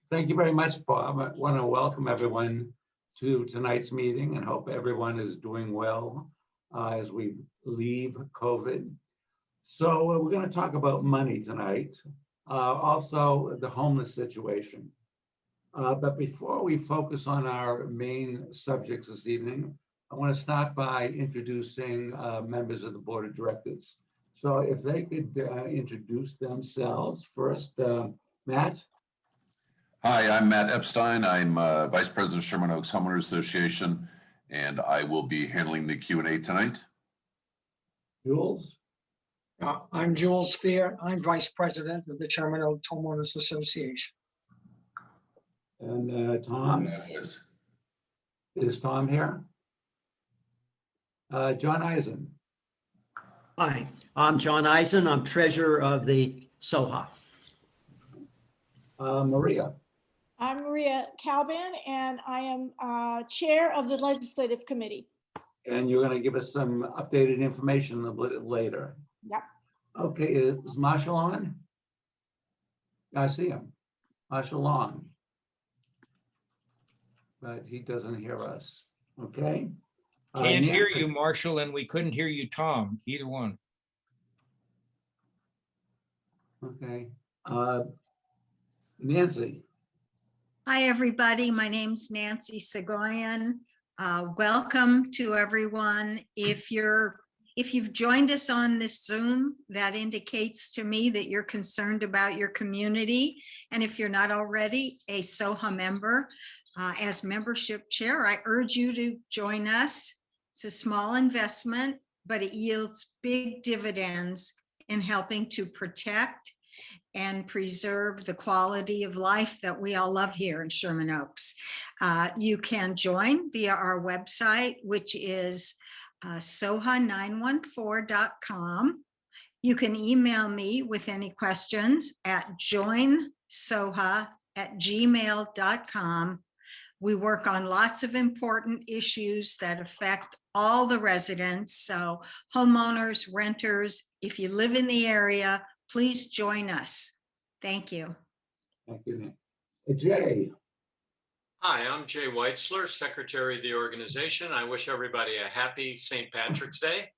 Thank you very much, Bob. I want to welcome everyone to tonight's meeting and hope everyone is doing well as we leave COVID. So we're going to talk about money tonight, also the homeless situation. But before we focus on our main subjects this evening, I want to start by introducing members of the Board of Directors. So if they could introduce themselves first, Matt. Hi, I'm Matt Epstein. I'm Vice President of Sherman Oaks Homeowners Association, and I will be handling the Q&A tonight. Jules. I'm Jules Fear. I'm Vice President of the Sherman Oaks Homeowners Association. And Tom. Is Tom here? John Eisen. Hi, I'm John Eisen. I'm treasurer of the SOHA. Maria. I'm Maria Calban, and I am chair of the legislative committee. And you're going to give us some updated information a little bit later. Yep. Okay, is Marshall on? I see him. Marshall Long. But he doesn't hear us. Okay. Can't hear you, Marshall, and we couldn't hear you, Tom, either one. Okay. Nancy. Hi, everybody. My name's Nancy Segoyan. Welcome to everyone. If you've joined us on this Zoom, that indicates to me that you're concerned about your community. And if you're not already a SOHA member, as membership chair, I urge you to join us. It's a small investment, but it yields big dividends in helping to protect and preserve the quality of life that we all love here in Sherman Oaks. You can join via our website, which is soha914.com. You can email me with any questions at joinsoha@gmail.com. We work on lots of important issues that affect all the residents. So homeowners, renters, if you live in the area, please join us. Thank you. Thank you. Jay. Hi, I'm Jay Weitzler, Secretary of the organization. I wish everybody a happy St. Patrick's Day.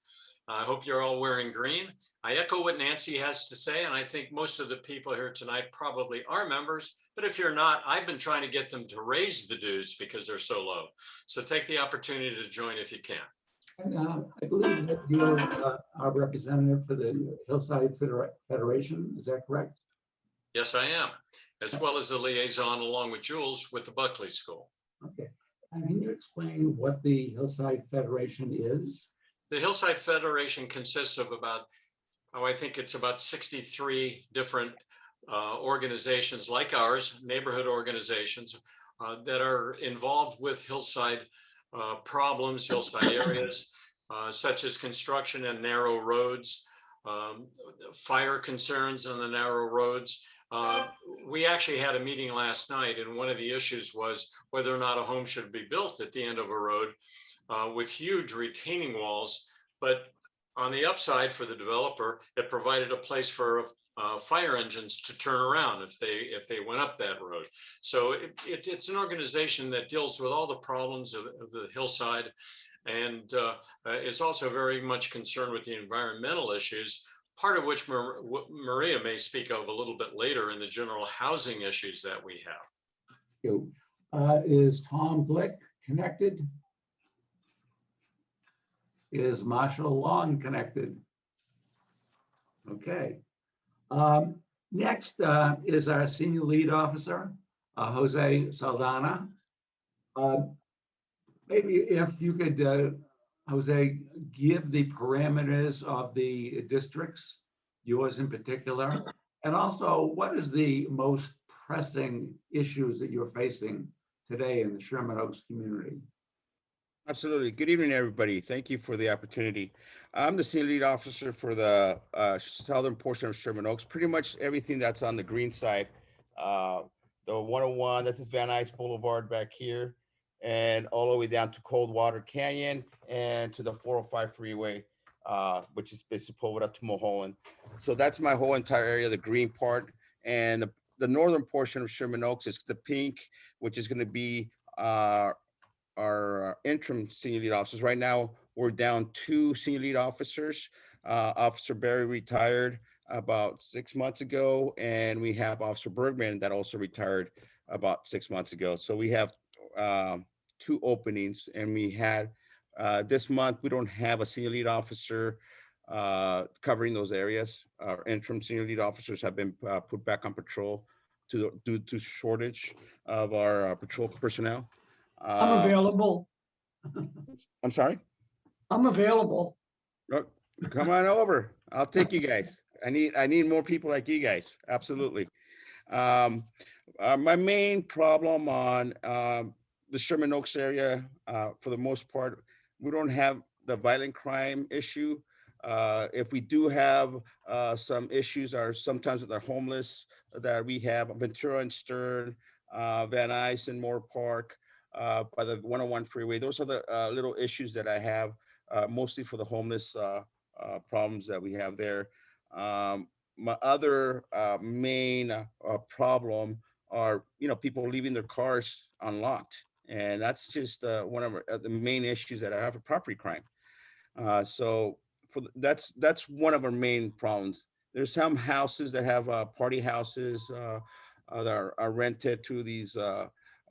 I hope you're all wearing green. I echo what Nancy has to say, and I think most of the people here tonight probably are members, but if you're not, I've been trying to get them to raise the dues because they're so low. So take the opportunity to join if you can. And, I believe that you're our representative for the Hillside Federation. Is that correct? Yes, I am, as well as the liaison along with Jules with the Buckley School. Okay. And can you explain what the Hillside Federation is? The Hillside Federation consists of about, I think it's about 63 different organizations like ours, neighborhood organizations that are involved with hillside problems, hillside areas, such as construction and narrow roads, fire concerns on the narrow roads. We actually had a meeting last night, and one of the issues was whether or not a home should be built at the end of a road with huge retaining walls. But on the upside for the developer, it provided a place for fire engines to turn around if they went up that road. So it's an organization that deals with all the problems of the hillside, and is also very much concerned with the environmental issues, part of which Maria may speak of a little bit later in the general housing issues that we have. Thank you. Is Tom Glick connected? Is Marshall Long connected? Okay. Next is our senior lead officer, Jose Saldana. Maybe if you could, Jose, give the parameters of the districts, yours in particular, and also what is the most pressing issues that you're facing today in the Sherman Oaks community? Absolutely. Good evening, everybody. Thank you for the opportunity. I'm the senior lead officer for the southern portion of Sherman Oaks. Pretty much everything that's on the green side. The 101, that's Van Nuys Boulevard back here, and all the way down to Coldwater Canyon and to the 405 freeway, which is basically pulled up to Mulholland. So that's my whole entire area, the green part. And the northern portion of Sherman Oaks is the pink, which is going to be our interim senior lead officers. Right now, we're down 2 senior lead officers. Officer Barry retired about 6 months ago, and we have Officer Bergman that also retired about 6 months ago. So we have 2 openings, and we had this month, we don't have a senior lead officer covering those areas. Our interim senior lead officers have been put back on patrol due to shortage of our patrol personnel. I'm available. I'm sorry? I'm available. Look, come on over. I'll take you guys. I need more people like you guys. Absolutely. My main problem on the Sherman Oaks area, for the most part, we don't have the violent crime issue. If we do have some issues, are sometimes with our homeless that we have Ventura and Stern, Van Nuys and Moore Park, by the 101 freeway. Those are the little issues that I have, mostly for the homeless problems that we have there. My other main problem are, people leaving their cars unlocked. And that's just one of the main issues that I have for property crime. So that's one of our main problems. There's some houses that have party houses that are rented to these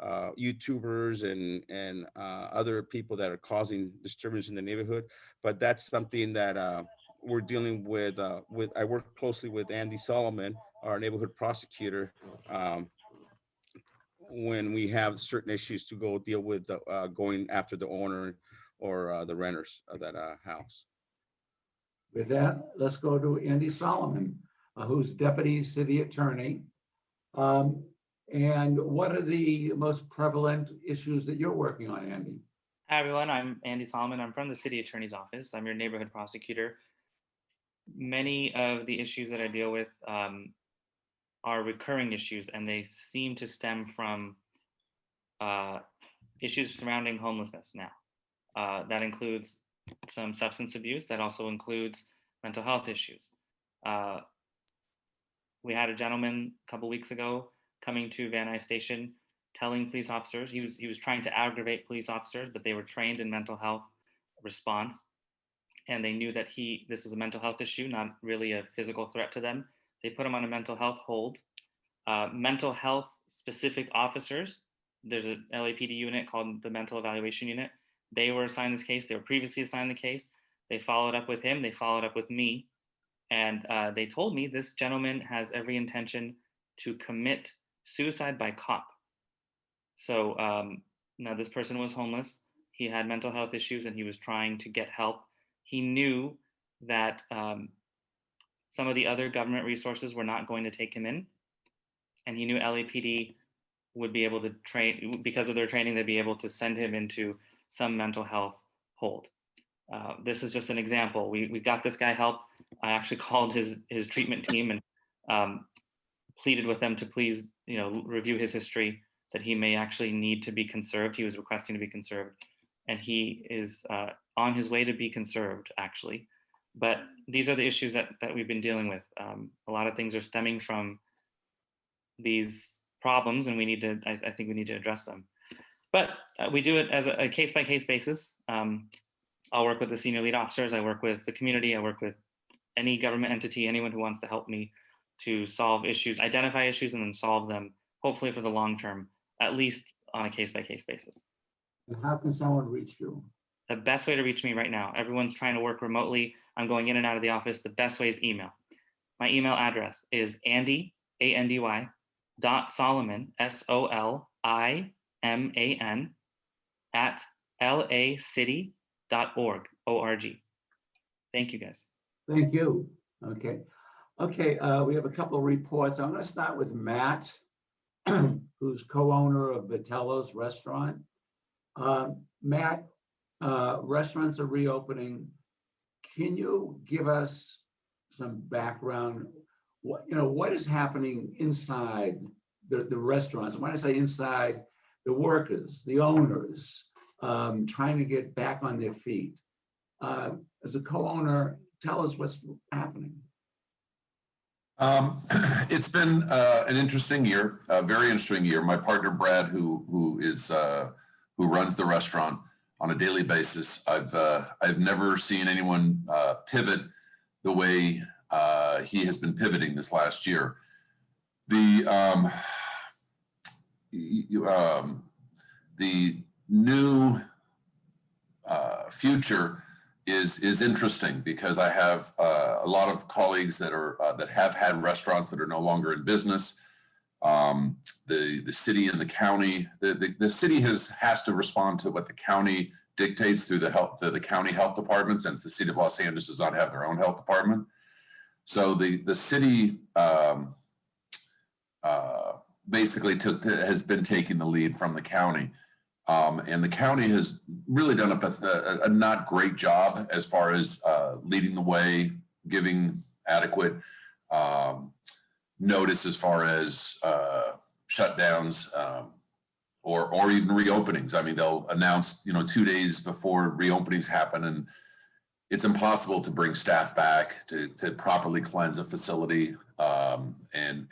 YouTubers and other people that are causing disturbance in the neighborhood. But that's something that we're dealing with. I work closely with Andy Solomon, our neighborhood prosecutor, when we have certain issues to go deal with going after the owner or the renters of that house. With that, let's go to Andy Solomon, who's Deputy City Attorney. And what are the most prevalent issues that you're working on, Andy? Hi, everyone. I'm Andy Solomon. I'm from the City Attorney's Office. I'm your neighborhood prosecutor. Many of the issues that I deal with are recurring issues, and they seem to stem from issues surrounding homelessness now. That includes some substance abuse. That also includes mental health issues. We had a gentleman a couple weeks ago coming to Van Nuys Station, telling police officers, he was trying to aggravate police officers, but they were trained in mental health response. And they knew that this was a mental health issue, not really a physical threat to them. They put him on a mental health hold. Mental health specific officers, there's a LAPD unit called the Mental Evaluation Unit. They were assigned this case. They were previously assigned the case. They followed up with him. They followed up with me. And they told me this gentleman has every intention to commit suicide by cop. So now this person was homeless. He had mental health issues and he was trying to get help. He knew that some of the other government resources were not going to take him in. And he knew LAPD would be able to train, because of their training, they'd be able to send him into some mental health hold. This is just an example. We got this guy help. I actually called his treatment team and pleaded with them to please, review his history, that he may actually need to be conserved. He was requesting to be conserved, and he is on his way to be conserved, actually. But these are the issues that we've been dealing with. A lot of things are stemming from these problems, and I think we need to address them. But we do it as a case-by-case basis. I'll work with the senior lead officers. I work with the community. I work with any government entity, anyone who wants to help me to solve issues, identify issues, and then solve them, hopefully for the long term, at least on a case-by-case basis. And how can someone reach you? The best way to reach me right now, everyone's trying to work remotely. I'm going in and out of the office. The best way is email. My email address is Andy, ANDY, .Solomon, SOLIMAN, at lacity.org, O-R-G. Thank you, guys. Thank you. Okay. We have a couple of reports. I'm going to start with Matt, who's co-owner of Vitello's Restaurant. Matt, restaurants are reopening. Can you give us some background? What is happening inside the restaurants? When I say inside, the workers, the owners, trying to get back on their feet. As a co-owner, tell us what's happening. It's been an interesting year, a very interesting year. My partner Brad, who runs the restaurant on a daily basis, I've never seen anyone pivot the way he has been pivoting this last year. The new future is interesting because I have a lot of colleagues that have had restaurants that are no longer in business. The city and the county, the city has to respond to what the county dictates through the county health department, since the city of Los Angeles does not have their own health department. So the city basically has been taking the lead from the county. And the county has really done a not great job as far as leading the way, giving adequate notice as far as shutdowns or even reopenings. I mean, they'll announce 2 days before reopenings happen, and it's impossible to bring staff back to properly cleanse a facility and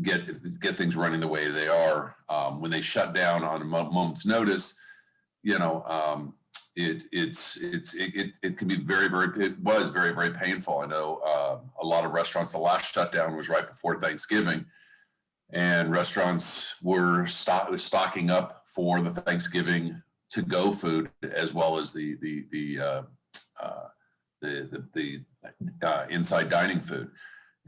get things running the way they are. When they shut down on a moment's notice, it can be it was very, very painful. I know a lot of restaurants, the last shutdown was right before Thanksgiving, and restaurants were stocking up for the Thanksgiving to-go food, as well as the inside dining food.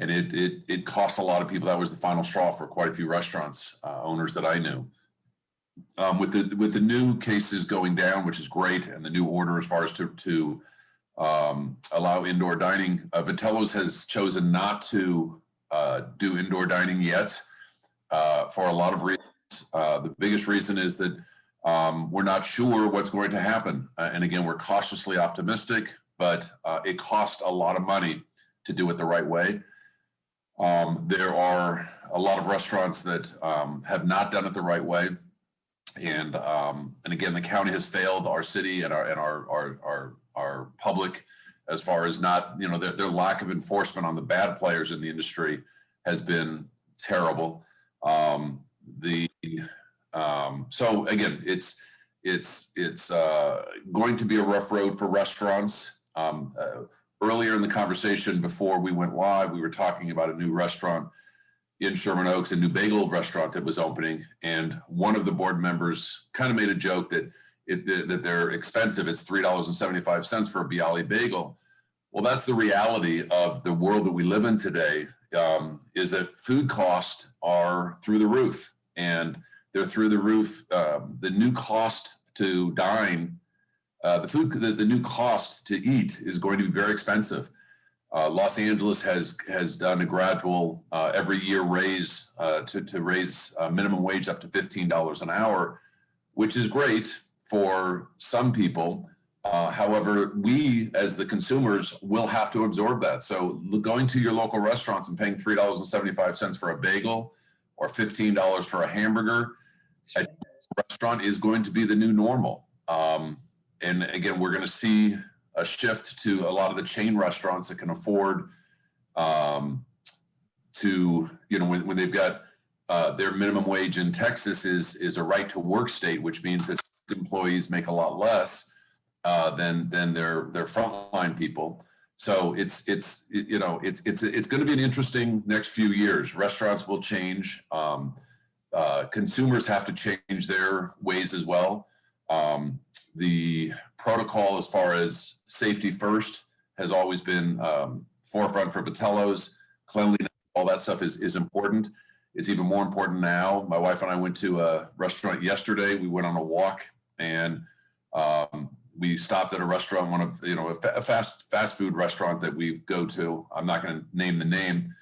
And it cost a lot of people. That was the final straw for quite a few restaurants owners that I knew. With the new cases going down, which is great, and the new order as far as to allow indoor dining, Vitello's has chosen not to do indoor dining yet for a lot of reasons. The biggest reason is that we're not sure what's going to happen. And again, we're cautiously optimistic, but it costs a lot of money to do it the right way. There are a lot of restaurants that have not done it the right way, and again, the county has failed our city and our public as far as not, their lack of enforcement on the bad players in the industry has been terrible. So again, it's going to be a rough road for restaurants. Earlier in the conversation before we went live, we were talking about a new restaurant in Sherman Oaks, a new bagel restaurant that was opening. And one of the board members kind of made a joke that they're expensive. It's $3.75 for a Bialy bagel. Well, that's the reality of the world that we live in today, is that food costs are through the roof, and they're through the roof. The new cost to dine, the new cost to eat is going to be very expensive. Los Angeles has done a gradual every year raise to raise minimum wage up to $15 an hour, which is great for some people. However, we as the consumers will have to absorb that. So going to your local restaurants and paying $3.75 for a bagel or $15 for a hamburger at a restaurant is going to be the new normal. And again, we're going to see a shift to a lot of the chain restaurants that can afford to, when they've got their minimum wage in Texas is a right to work state, which means that employees make a lot less than their frontline people. So it's going to be an interesting next few years. Restaurants will change. Consumers have to change their ways as well. The protocol as far as safety first has always been forefront for Vitello's. Cleanliness, all that stuff is important. It's even more important now. My wife and I went to a restaurant yesterday. We went on a walk, and we stopped at a restaurant, one of a fast food restaurant that we go to. I'm not going to name the name,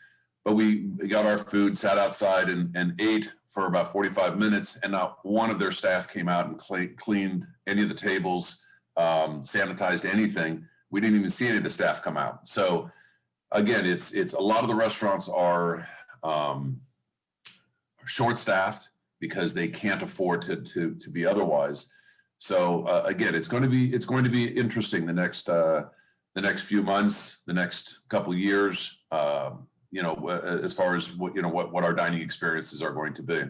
but we got our food, sat outside, and ate for about 45 minutes, and not one of their staff came out and cleaned any of the tables, sanitized anything. We didn't even see any of the staff come out. So again, it's a lot of the restaurants are short-staffed because they can't afford to be otherwise. So again, it's going to be interesting the next few months, the next couple of years. you know, as far as what our dining experiences are going to be.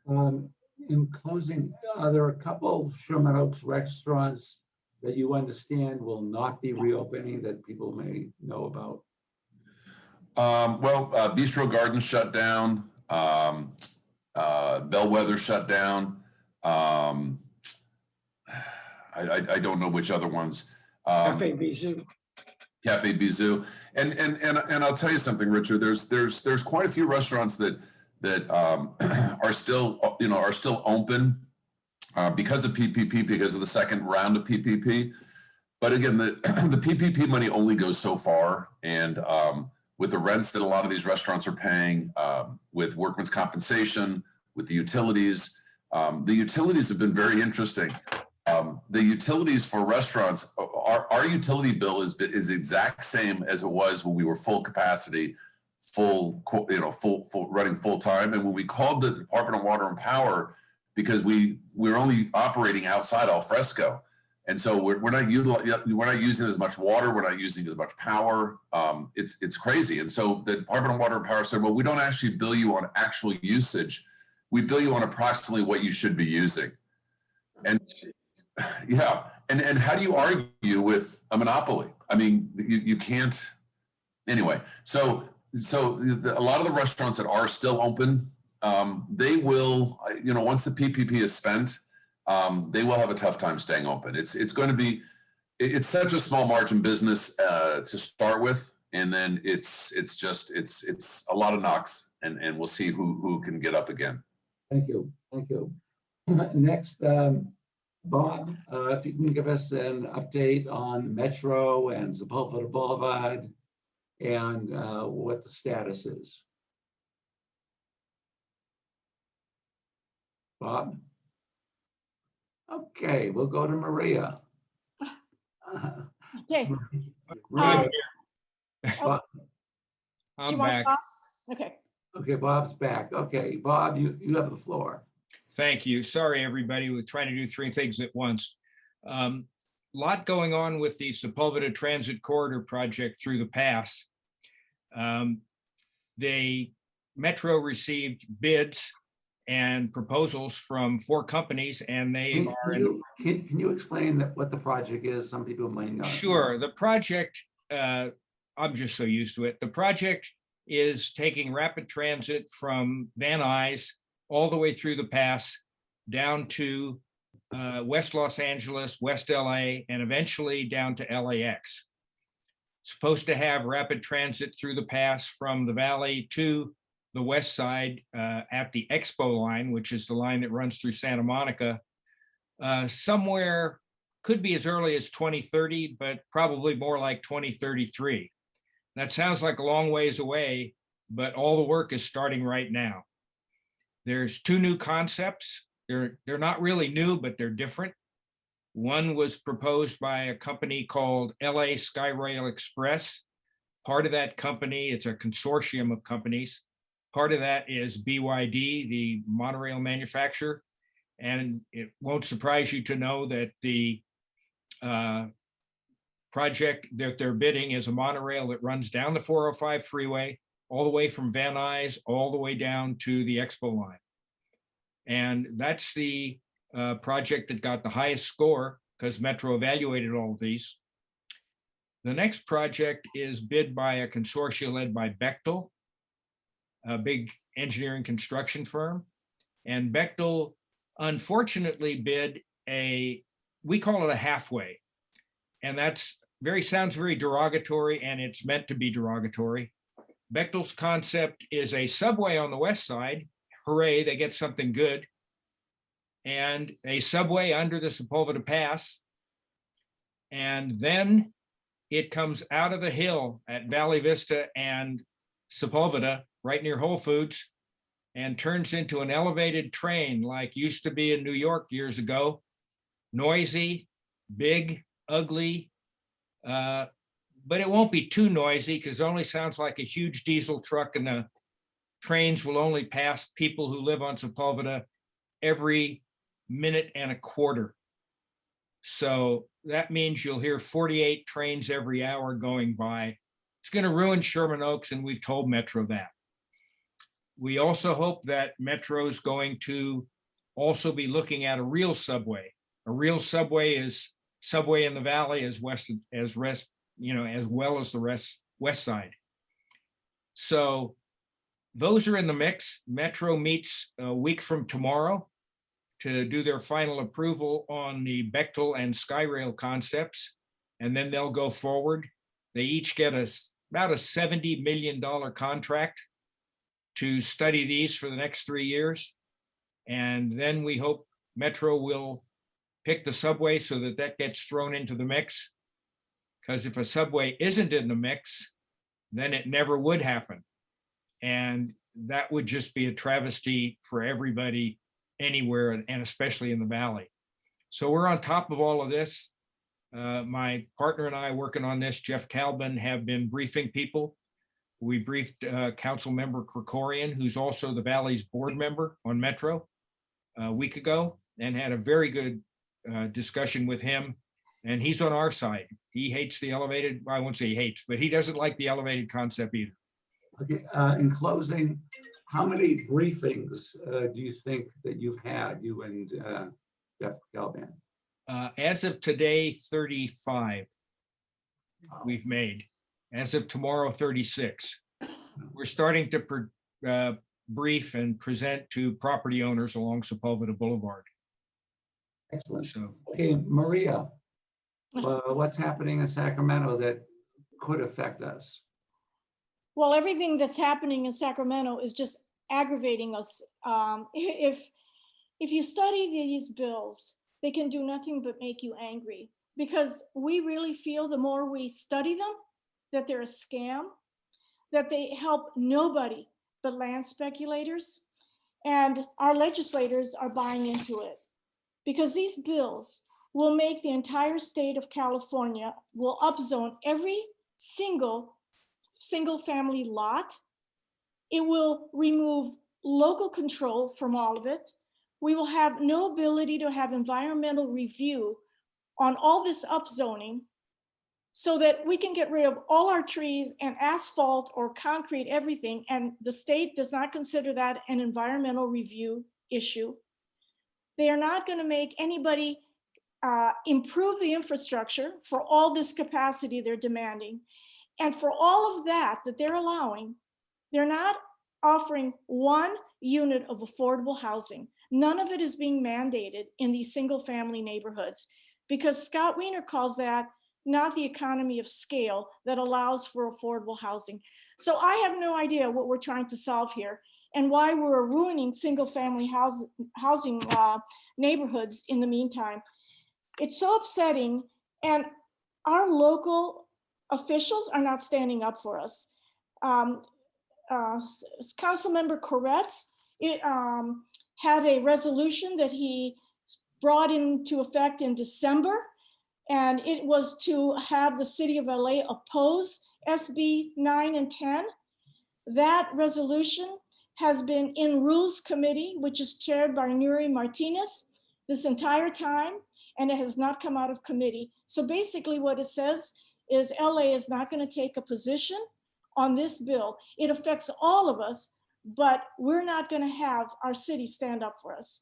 In closing, are there a couple Sherman Oaks restaurants that you understand will not be reopening that people may know about? Bistro Garden shut down. Bellwether shut down. I don't know which other ones. Cafe Bisou. Cafe Bisou, and I'll tell you something, Richard. There's quite a few restaurants that are still open because of PPP, because of the second round of PPP. But again, the PPP money only goes so far, and with the rents that a lot of these restaurants are paying, with workman's compensation, with the utilities have been very interesting. The utilities for restaurants, our utility bill is exact same as it was when we were full capacity, full running full time. And when we called the Department of Water and Power, because we were only operating outside al fresco, and so we're not using as much water, we're not using as much power. It's crazy. And so the Department of Water and Power said, well, we don't actually bill you on actual usage. We bill you on approximately what you should be using. And yeah, and how do you argue with a monopoly? I mean, you can't. Anyway, so a lot of the restaurants that are still open, they will, once the PPP is spent, they will have a tough time staying open. It's going to be, it's such a small margin business to start with, and then it's a lot of knocks, and we'll see who can get up again. Thank you. Next, Bob, if you can give us an update on Metro and Sepulveda Boulevard and what the status is. Bob? Okay, we'll go to Maria. Okay. Maria, Oh, I'm you want back. Bob? Okay. okay, Bob's back. Okay, Bob, you have the floor. Thank you. Sorry, everybody. We're trying to do three things at once. Lot going on with the Sepulveda Transit Corridor project through the pass. The Metro received bids and proposals from 4 companies, and they are in. Can you explain what the project is? Some people might not. Sure. The project, I'm just so used to it. The project is taking rapid transit from Van Nuys all the way through the pass down to West Los Angeles, West LA, and eventually down to LAX. Supposed to have rapid transit through the pass from the valley to the west side at the Expo line, which is the line that runs through Santa Monica, somewhere, could be as early as 2030, but probably more like 2033. That sounds like a long ways away, but all the work is starting right now. There's 2 new concepts. They're not really new, but they're different. One was proposed by a company called LA Skyrail Express. Part of that company, it's a consortium of companies. Part of that is BYD, the monorail manufacturer. And it won't surprise you to know that the project that they're bidding is a monorail that runs down the 405 freeway, all the way from Van Nuys, all the way down to the Expo line. And that's the project that got the highest score because Metro evaluated all of these. The next project is bid by a consortium led by Bechtel, a big engineering construction firm. And Bechtel unfortunately bid we call it a halfway. And that's sounds very derogatory, and it's meant to be derogatory. Bechtel's concept is a subway on the west side. Hooray, they get something good. And a subway under the Sepulveda Pass. And then it comes out of the hill at Valley Vista and Sepulveda, right near Whole Foods, and turns into an elevated train like used to be in New York years ago. Noisy, big, ugly, but it won't be too noisy because it only sounds like a huge diesel truck, and the trains will only pass people who live on Sepulveda every minute and a quarter. So that means you'll hear 48 trains every hour going by. It's going to ruin Sherman Oaks, and we've told Metro that. We also hope that Metro is going to also be looking at a real subway. A real subway is subway in the valley as well as the west side. So those are in the mix. Metro meets a week from tomorrow to do their final approval on the Bechtel and Skyrail concepts, and then they'll go forward. They each get about a $70 million contract to study these for the next 3 years. And then we hope Metro will pick the subway so that that gets thrown into the mix. Because if a subway isn't in the mix, then it never would happen. And that would just be a travesty for everybody anywhere, and especially in the valley. So we're on top of all of this. My partner and I working on this, Jeff Calvin, have been briefing people. We briefed Council Member Krikorian, who's also the Valley's board member on Metro, a week ago, and had a very good discussion with him. And he's on our side. He hates the elevated, well, I won't say he hates, but he doesn't like the elevated concept either. Okay, in closing, how many briefings do you think that you've had, you and Jeff Galperin? As of today, 35 we've made. As of tomorrow, 36. We're starting to brief and present to property owners along Sepulveda Boulevard. Excellent. So, okay, Maria, what's happening in Sacramento that could affect us? Well, everything that's happening in Sacramento is just aggravating us. If you study these bills, they can do nothing but make you angry, because we really feel the more we study them, that they're a scam, that they help nobody but land speculators. And our legislators are buying into it, because these bills will make the entire state of California, will upzone every single family lot. It will remove local control from all of it. We will have no ability to have environmental review on all this upzoning, so that we can get rid of all our trees and asphalt or concrete everything. And the state does not consider that an environmental review issue. They are not going to make anybody improve the infrastructure for all this capacity they're demanding. And for all of that they're allowing, they're not offering one unit of affordable housing. None of it is being mandated in these single family neighborhoods, because Scott Wiener calls that not the economy of scale that allows for affordable housing. So I have no idea what we're trying to solve here, and why we're ruining single family housing neighborhoods in the meantime. It's so upsetting, and our local officials are not standing up for us. Councilmember Koretz had a resolution that he brought into effect in December, and it was to have the city of LA oppose SB 9 and 10. That resolution has been in Rules Committee, which is chaired by Nuri Martinez, this entire time, and it has not come out of committee. So basically what it says is LA is not going to take a position on this bill. It affects all of us, but we're not going to have our city stand up for us.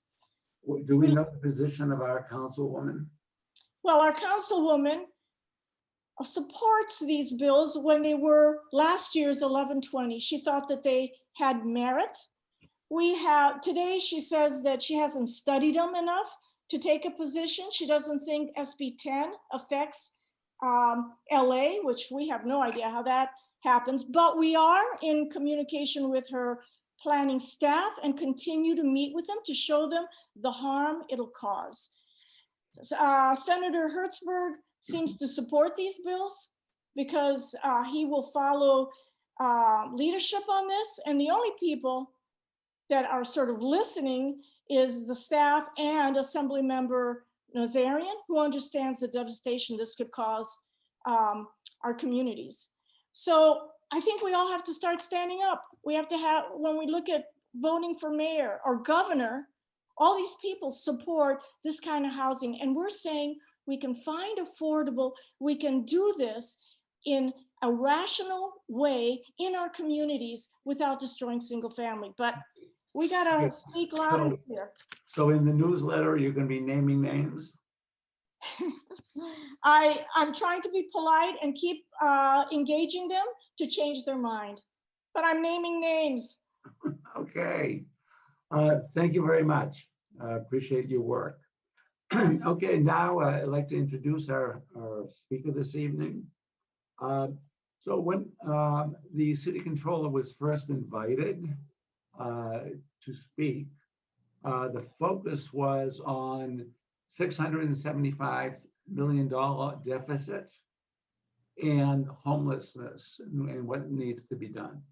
Do we know the position of our councilwoman? Well, our councilwoman supports these bills when they were last year's 1120. She thought that they had merit. Today she says that she hasn't studied them enough to take a position. She doesn't think SB 10 affects LA, which we have no idea how that happens, but we are in communication with her planning staff and continue to meet with them to show them the harm it'll cause. Senator Hertzberg seems to support these bills because he will follow leadership on this. And the only people that are sort of listening is the staff and Assemblymember Nazarian, who understands the devastation this could cause our communities. So I think we all have to start standing up. We have to have, when we look at voting for mayor or governor, all these people support this kind of housing. And we're saying we can find affordable, we can do this in a rational way in our communities without destroying single family. But we gotta speak loud and clear. So in the newsletter, you're going to be naming names? I'm trying to be polite and keep engaging them to change their mind, but I'm naming names. Okay. Thank you very much. Appreciate your work. Okay, now I'd like to introduce our speaker this evening. So when the city controller was first invited to speak, the focus was on $675 million deficit and homelessness and what needs to be done.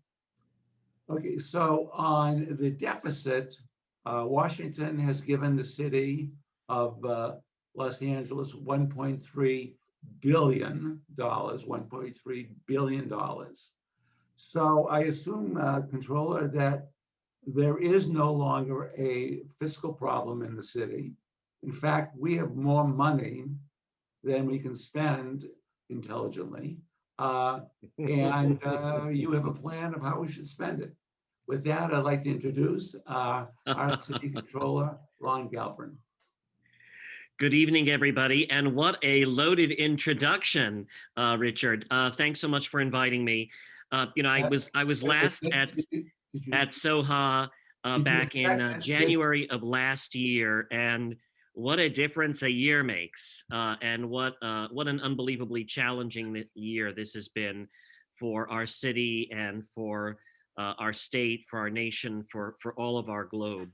Okay, so on the deficit, Washington has given the city of Los Angeles $1.3 billion, $1.3 billion. So I assume, Controller, that there is no longer a fiscal problem in the city. In fact, we have more money than we can spend intelligently. And you have a plan of how we should spend it. With that, I'd like to introduce our City Controller, Ron Galperin. Good evening, everybody. And what a loaded introduction, Richard. Thanks so much for inviting me. I was last at SOHA back in January of last year, and what a difference a year makes, and what an unbelievably challenging year this has been for our city and for our state, for our nation, for all of our globe.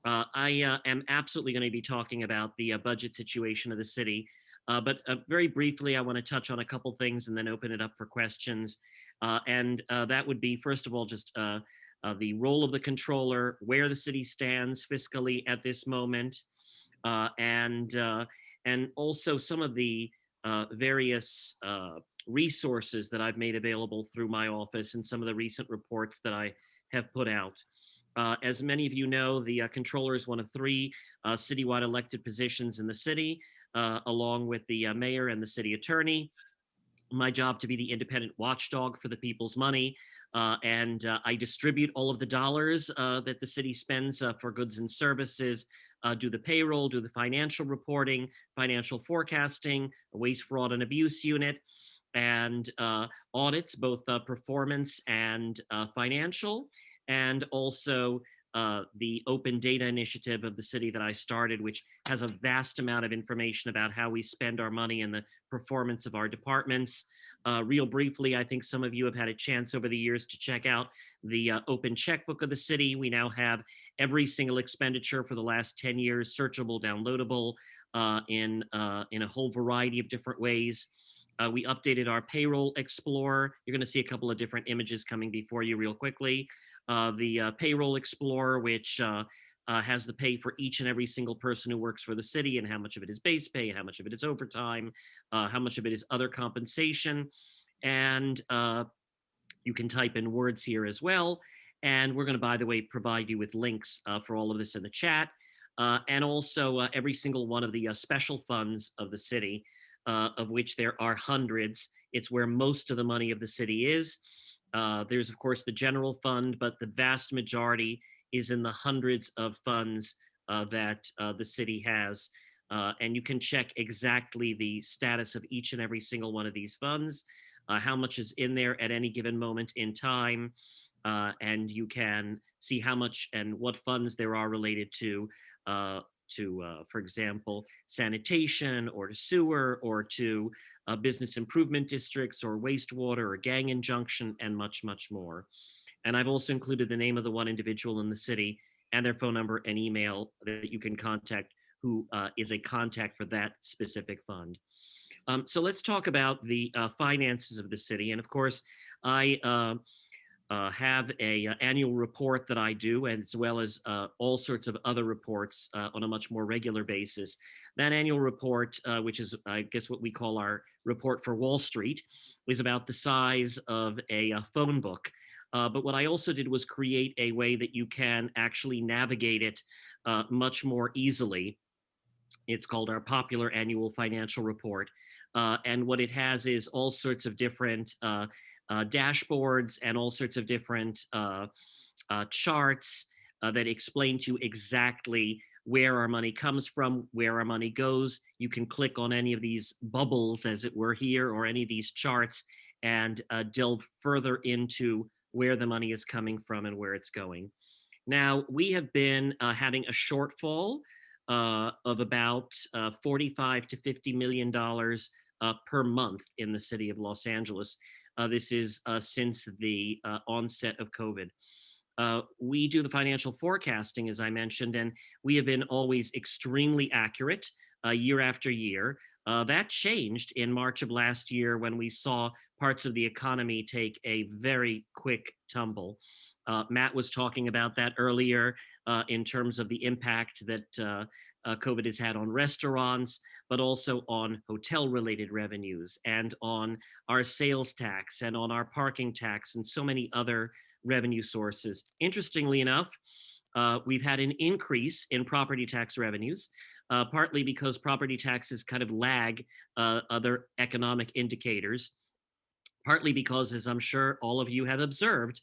I am absolutely going to be talking about the budget situation of the city, but very briefly, I want to touch on a couple things and then open it up for questions. And that would be, first of all, just the role of the controller, where the city stands fiscally at this moment, and also some of the various resources that I've made available through my office and some of the recent reports that I have put out. As many of you know, the controller is one of 3 citywide elected positions in the city, along with the mayor and the city attorney. My job to be the independent watchdog for the people's money, and I distribute all of the dollars that the city spends for goods and services, do the payroll, do the financial reporting, financial forecasting, a waste, fraud, and abuse unit, and audits, both performance and financial, and also the open data initiative of the city that I started, which has a vast amount of information about how we spend our money and the performance of our departments. Real briefly, I think some of you have had a chance over the years to check out the open checkbook of the city. We now have every single expenditure for the last 10 years searchable, downloadable in a whole variety of different ways. We updated our payroll explorer. You're going to see a couple of different images coming before you real quickly. The payroll explorer, which has the pay for each and every single person who works for the city, and how much of it is base pay, how much of it is overtime, how much of it is other compensation. And you can type in words here as well. And we're going to, by the way, provide you with links for all of this in the chat. And also every single one of the special funds of the city, of which there are hundreds. It's where most of the money of the city is. There's, of course, the general fund, but the vast majority is in the hundreds of funds that the city has. And you can check exactly the status of each and every single one of these funds, how much is in there at any given moment in time. And you can see how much and what funds there are related to, for example, sanitation or to sewer or to business improvement districts or wastewater or gang injunction and much, much more. And I've also included the name of the one individual in the city and their phone number and email that you can contact who is a contact for that specific fund. So let's talk about the finances of the city. And of course, I have a annual report that I do, as well as all sorts of other reports on a much more regular basis. That annual report, which is, I guess, what we call our report for Wall Street, is about the size of a phone book. But what I also did was create a way that you can actually navigate it much more easily. It's called our popular annual financial report. And what it has is all sorts of different dashboards and all sorts of different charts that explain to you exactly where our money comes from, where our money goes. You can click on any of these bubbles, as it were, here, or any of these charts, and delve further into where the money is coming from and where it's going. Now, we have been having a shortfall of about $45 to $50 million per month in the city of Los Angeles. This is since the onset of COVID. We do the financial forecasting, as I mentioned, and we have been always extremely accurate year after year. That changed in March of last year when we saw parts of the economy take a very quick tumble. Matt was talking about that earlier in terms of the impact that COVID has had on restaurants, but also on hotel-related revenues and on our sales tax and on our parking tax and so many other revenue sources. Interestingly enough, we've had an increase in property tax revenues, partly because property taxes kind of lag other economic indicators, partly because, as I'm sure all of you have observed,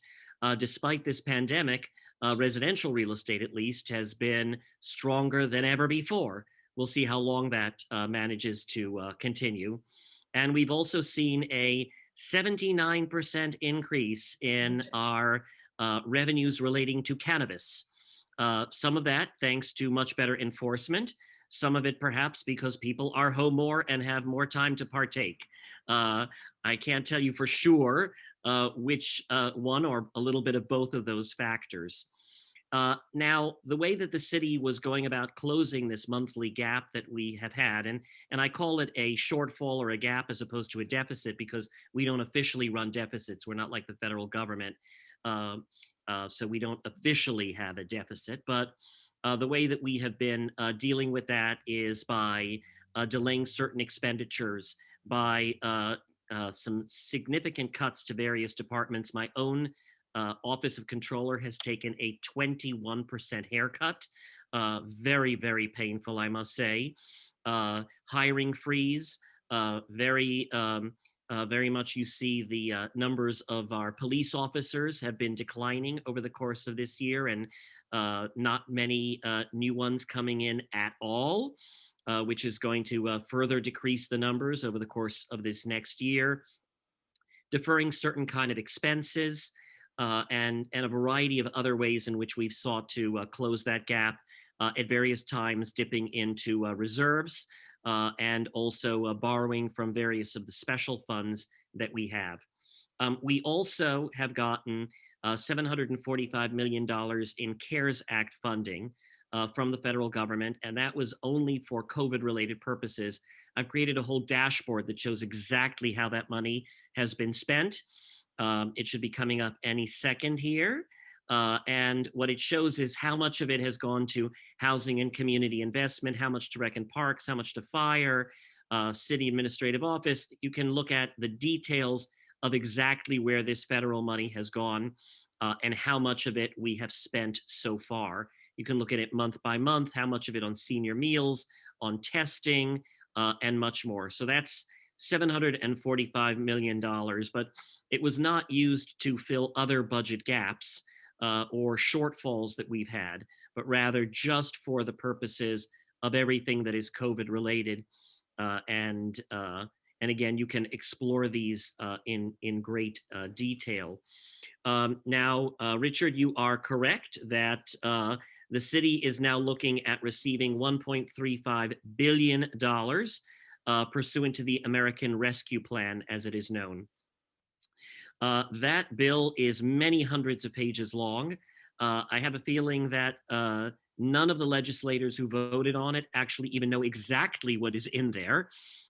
despite this pandemic, residential real estate, at least, has been stronger than ever before. We'll see how long that manages to continue. And we've also seen a 79% increase in our revenues relating to cannabis. Some of that thanks to much better enforcement, some of it perhaps because people are home more and have more time to partake. I can't tell you for sure which one, or a little bit of both of those factors. Now, the way that the city was going about closing this monthly gap that we have had, and I call it a shortfall or a gap as opposed to a deficit, because we don't officially run deficits. We're not like the federal government. So we don't officially have a deficit, but the way that we have been dealing with that is by delaying certain expenditures, by some significant cuts to various departments. My own Office of Controller has taken a 21% haircut. Very, very painful, I must say. Hiring freeze, very much you see the numbers of our police officers have been declining over the course of this year, and not many new ones coming in at all, which is going to further decrease the numbers over the course of this next year. Deferring certain kind of expenses, and a variety of other ways in which we've sought to close that gap at various times, dipping into reserves and also borrowing from various of the special funds that we have. We also have gotten $745 million in CARES Act funding from the federal government, and that was only for COVID-related purposes. I've created a whole dashboard that shows exactly how that money has been spent. It should be coming up any second here. And what it shows is how much of it has gone to housing and community investment, how much to rec and parks, how much to fire, city administrative office. You can look at the details of exactly where this federal money has gone and how much of it we have spent so far. You can look at it month by month, how much of it on senior meals, on testing, and much more. So that's $745 million, but it was not used to fill other budget gaps or shortfalls that we've had, but rather just for the purposes of everything that is COVID related. And again, you can explore these in great detail. Now, Richard, you are correct that the city is now looking at receiving $1.35 billion pursuant to the American Rescue Plan, as it is known. That bill is many hundreds of pages long. I have a feeling that none of the legislators who voted on it actually even know exactly what is in there.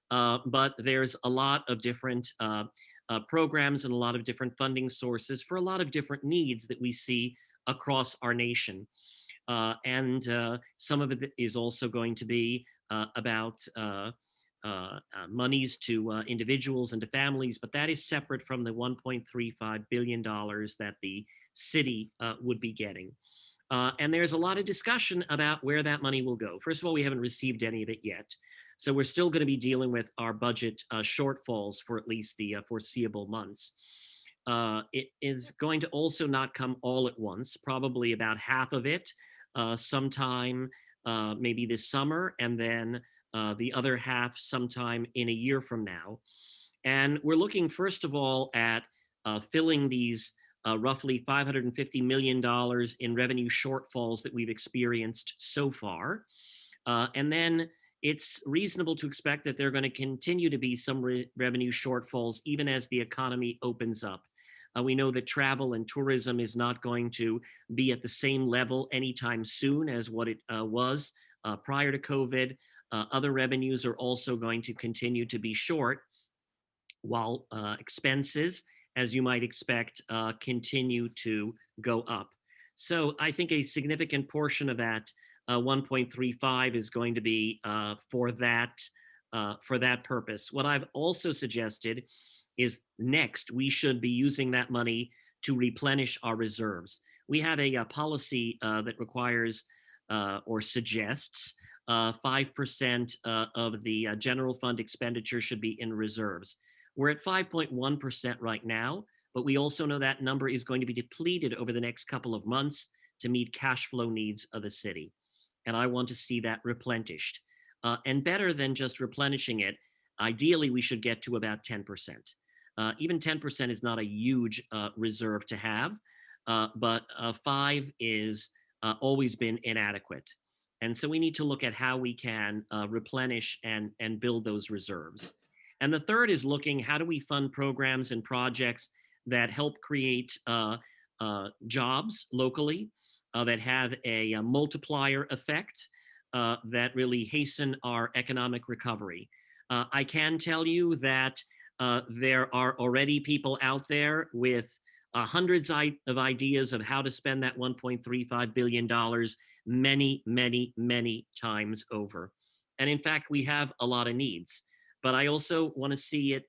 But there's a lot of different programs and a lot of different funding sources for a lot of different needs that we see across our nation. And some of it is also going to be about monies to individuals and to families, but that is separate from the $1.35 billion that the city would be getting. And there's a lot of discussion about where that money will go. First of all, we haven't received any of it yet. So we're still going to be dealing with our budget shortfalls for at least the foreseeable months. It is going to also not come all at once, probably about half of it sometime maybe this summer, and then the other half sometime in a year from now. And we're looking, first of all, at filling these roughly $550 million in revenue shortfalls that we've experienced so far. And then it's reasonable to expect that there are going to continue to be some revenue shortfalls even as the economy opens up. We know that travel and tourism is not going to be at the same level anytime soon as what it was prior to COVID. Other revenues are also going to continue to be short, while expenses, as you might expect, continue to go up. So I think a significant portion of that 1.35 is going to be for that purpose. What I've also suggested is next we should be using that money to replenish our reserves. We have a policy that requires or suggests 5% of the general fund expenditure should be in reserves. We're at 5.1% right now, but we also know that number is going to be depleted over the next couple of months to meet cash flow needs of the city. And I want to see that replenished. And better than just replenishing it, ideally we should get to about 10%. Even 10% is not a huge reserve to have, but 5 is always been inadequate. And so we need to look at how we can replenish and build those reserves. And the third is looking, how do we fund programs and projects that help create jobs locally, that have a multiplier effect, that really hasten our economic recovery. I can tell you that there are already people out there with hundreds of ideas of how to spend that $1.35 billion many, many, many times over. And in fact, we have a lot of needs. But I also want to see it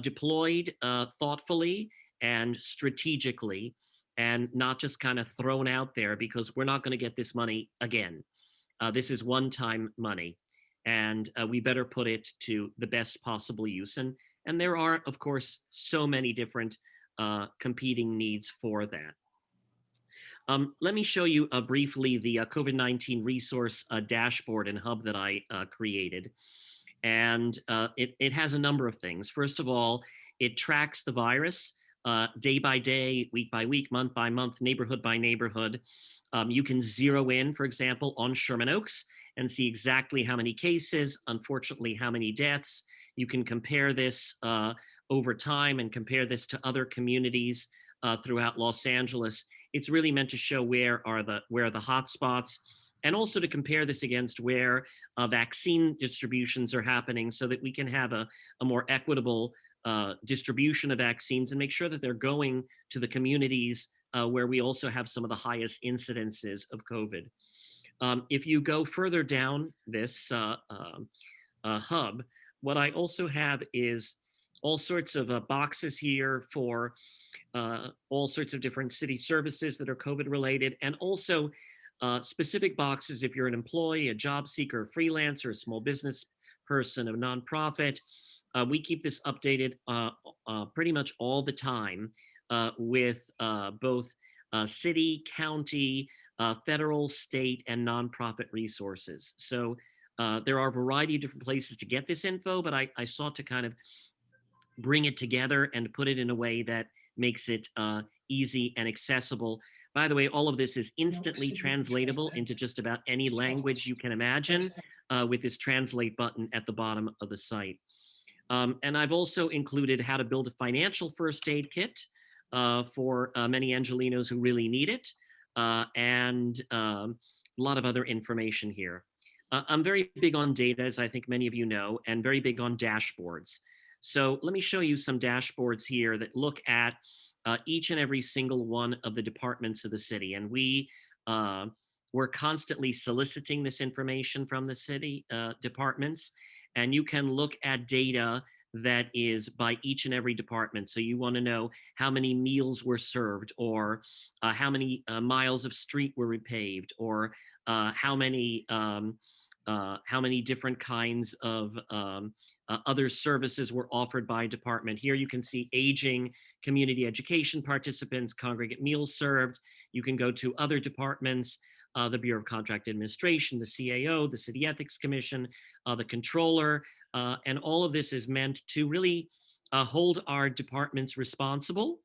deployed thoughtfully and strategically, and not just kind of thrown out there, because we're not going to get this money again. This is one-time money, and we better put it to the best possible use. And there are, of course, so many different competing needs for that. Let me show you briefly the COVID-19 resource dashboard and hub that I created. And it has a number of things. First of all, it tracks the virus day by day, week by week, month by month, neighborhood by neighborhood. You can zero in, for example, on Sherman Oaks and see exactly how many cases, unfortunately, how many deaths. You can compare this over time and compare this to other communities throughout Los Angeles. It's really meant to show where are the hot spots, and also to compare this against where vaccine distributions are happening, so that we can have a more equitable distribution of vaccines and make sure that they're going to the communities where we also have some of the highest incidences of COVID. If you go further down this hub, what I also have is all sorts of boxes here for all sorts of different city services that are COVID related, and also specific boxes if you're an employee, a job seeker, a freelancer, a small business person, a nonprofit. We keep this updated pretty much all the time with both city, county, federal, state, and nonprofit resources. So there are a variety of different places to get this info, but I sought to kind of bring it together and put it in a way that makes it easy and accessible. By the way, all of this is instantly translatable into just about any language you can imagine with this translate button at the bottom of the site. And I've also included how to build a financial first aid kit for many Angelenos who really need it, and a lot of other information here. I'm very big on data, as I think many of you know, and very big on dashboards. So let me show you some dashboards here that look at each and every single one of the departments of the city. And we're constantly soliciting this information from the city departments. And you can look at data that is by each and every department. So you want to know how many meals were served, or how many miles of street were repaved, or how many different kinds of other services were offered by department. Here you can see aging, community education participants, congregate meals served. You can go to other departments, the Bureau of Contract Administration, the CAO, the City Ethics Commission, the Controller, and all of this is meant to really hold our departments responsible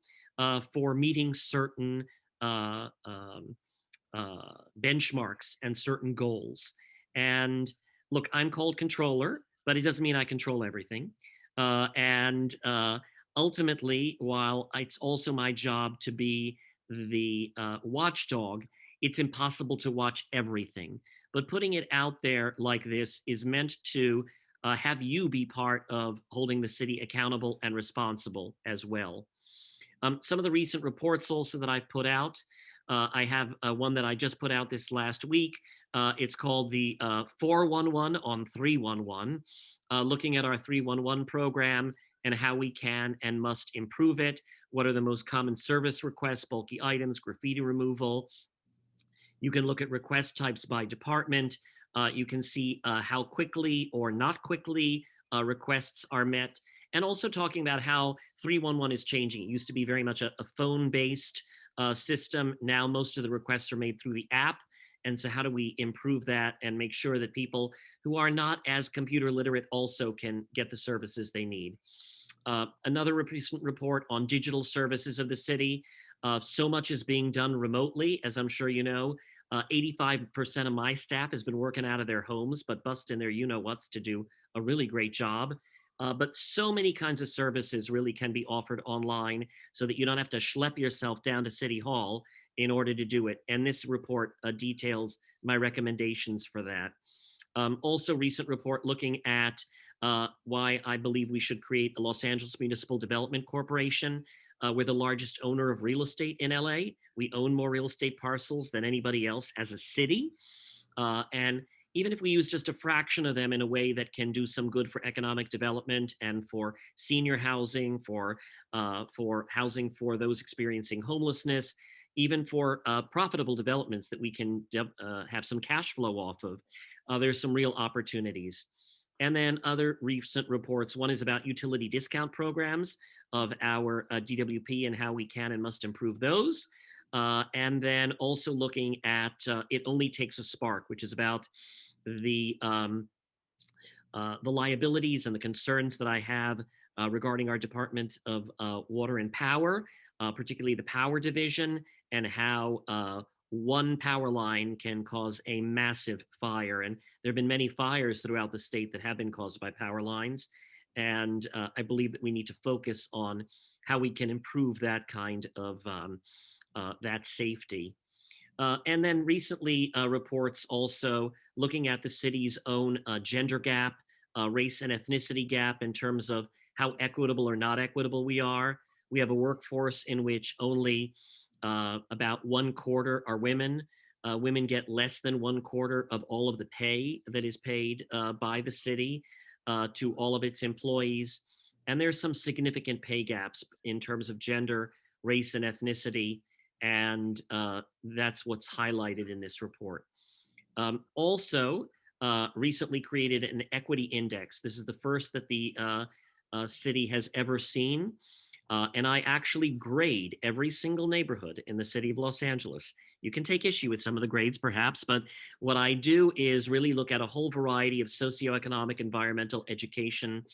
for meeting certain benchmarks and certain goals. And look, I'm called controller, but it doesn't mean I control everything. Ultimately, while it's also my job to be the watchdog, it's impossible to watch everything. But putting it out there like this is meant to have you be part of holding the city accountable and responsible as well. Some of the recent reports also that I've put out, I have one that I just put out this last week. It's called the 411 on 311, looking at our 311 program and how we can and must improve it. What are the most common service requests, bulky items, graffiti removal. You can look at request types by department. You can see how quickly or not quickly requests are met. And also talking about how 311 is changing. It used to be very much a phone-based system. Now most of the requests are made through the app. And so how do we improve that and make sure that people who are not as computer literate also can get the services they need? Another recent report on digital services of the city. So much is being done remotely, as I'm sure you know. 85% of my staff has been working out of their homes, but busting their you-know-whats to do a really great job. But so many kinds of services really can be offered online so that you don't have to schlep yourself down to City Hall in order to do it. And this report details my recommendations for that. Also, recent report looking at why I believe we should create a Los Angeles Municipal Development Corporation. We're the largest owner of real estate in LA. We own more real estate parcels than anybody else as a city. And even if we use just a fraction of them in a way that can do some good for economic development and for senior housing, for housing for those experiencing homelessness, even for profitable developments that we can have some cash flow off of, there's some real opportunities. And then other recent reports, one is about utility discount programs of our DWP and how we can and must improve those. And then also looking at It Only Takes a Spark, which is about the liabilities and the concerns that I have regarding our Department of Water and Power, particularly the power division, and how one power line can cause a massive fire. And there have been many fires throughout the state that have been caused by power lines. And I believe that we need to focus on how we can improve that kind of that safety. And then recently reports also looking at the city's own gender gap, race and ethnicity gap in terms of how equitable or not equitable we are. We have a workforce in which only about 1/4 are women. Women get less than 1/4 of all of the pay that is paid by the city to all of its employees. And there's some significant pay gaps in terms of gender, race, and ethnicity. And that's what's highlighted in this report. Also, recently created an equity index. This is the first that the city has ever seen. And I actually grade every single neighborhood in the city of Los Angeles. You can take issue with some of the grades perhaps, but what I do is really look at a whole variety of socioeconomic, environmental, education,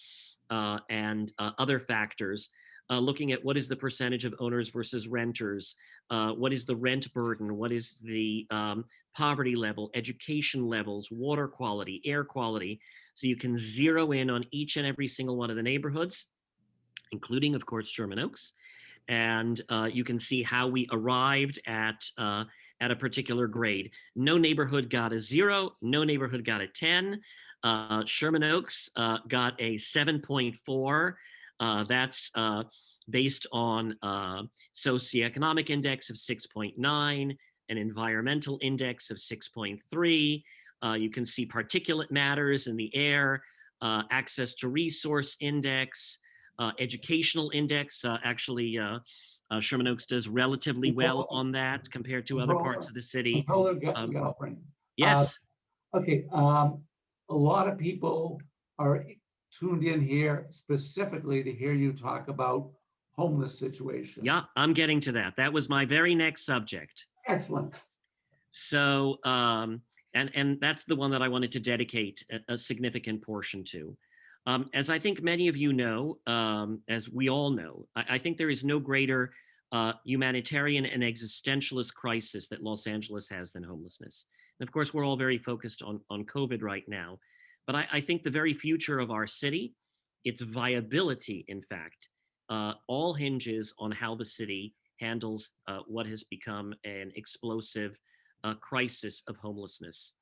and other factors, looking at what is the percentage of owners versus renters, what is the rent burden, what is the poverty level, education levels, water quality, air quality. So you can zero in on each and every single one of the neighborhoods, including, of course, Sherman Oaks. And you can see how we arrived at a particular grade. No neighborhood got a 0, no neighborhood got a 10. Sherman Oaks got a 7.4. That's based on socioeconomic index of 6.9, an environmental index of 6.3. You can see particulate matters in the air, access to resource index, educational index. Actually, Sherman Oaks does relatively well on that compared to other parts of the city. Controller Um, Galperin. Yes. Okay, a lot of people are tuned in here specifically to hear you talk about homeless situation. Yeah, I'm getting to that. That was my very next subject. Excellent. So, and that's the one that I wanted to dedicate a significant portion to. As I think many of you know, as we all know, I think there is no greater humanitarian and existentialist crisis that Los Angeles has than homelessness. And of course, we're all very focused on COVID right now. But I think the very future of our city, its viability, in fact, all hinges on how the city handles what has become an explosive crisis of homelessness.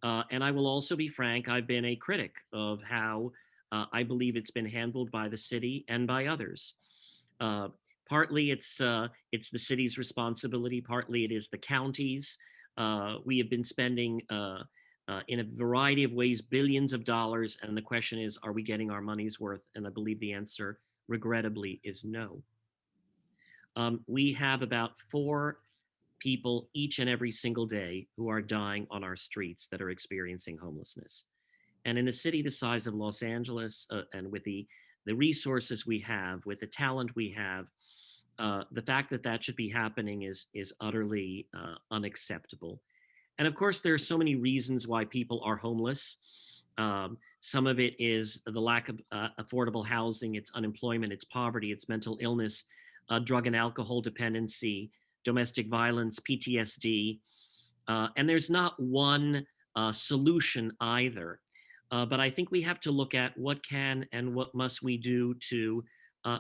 And I will also be frank, I've been a critic of how I believe it's been handled by the city and by others. Partly it's the city's responsibility, partly it is the county's. We have been spending in a variety of ways billions of dollars, and the question is, are we getting our money's worth? And I believe the answer, regrettably, is no. We have about 4 people each and every single day who are dying on our streets that are experiencing homelessness. And in a city the size of Los Angeles, and with the resources we have, with the talent we have, the fact that that should be happening is utterly unacceptable. And of course, there are so many reasons why people are homeless. Some of it is the lack of affordable housing, it's unemployment, it's poverty, it's mental illness, drug and alcohol dependency, domestic violence, PTSD. And there's not one solution either. But I think we have to look at what can and what must we do to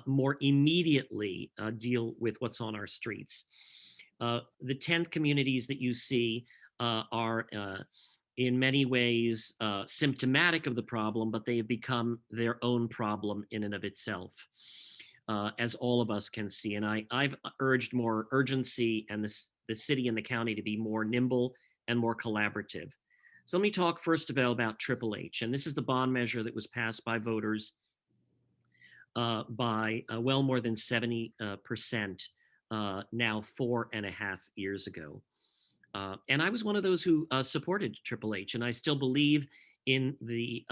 more immediately deal with what's on our streets. The tent communities that you see are in many ways symptomatic of the problem, but they have become their own problem in and of itself, as all of us can see. And I've urged more urgency and the city and the county to be more nimble and more collaborative. So let me talk first of all about Triple H. And this is the bond measure that was passed by voters by well more than 70% now 4.5 years ago. And I was one of those who supported Triple H, and I still believe in the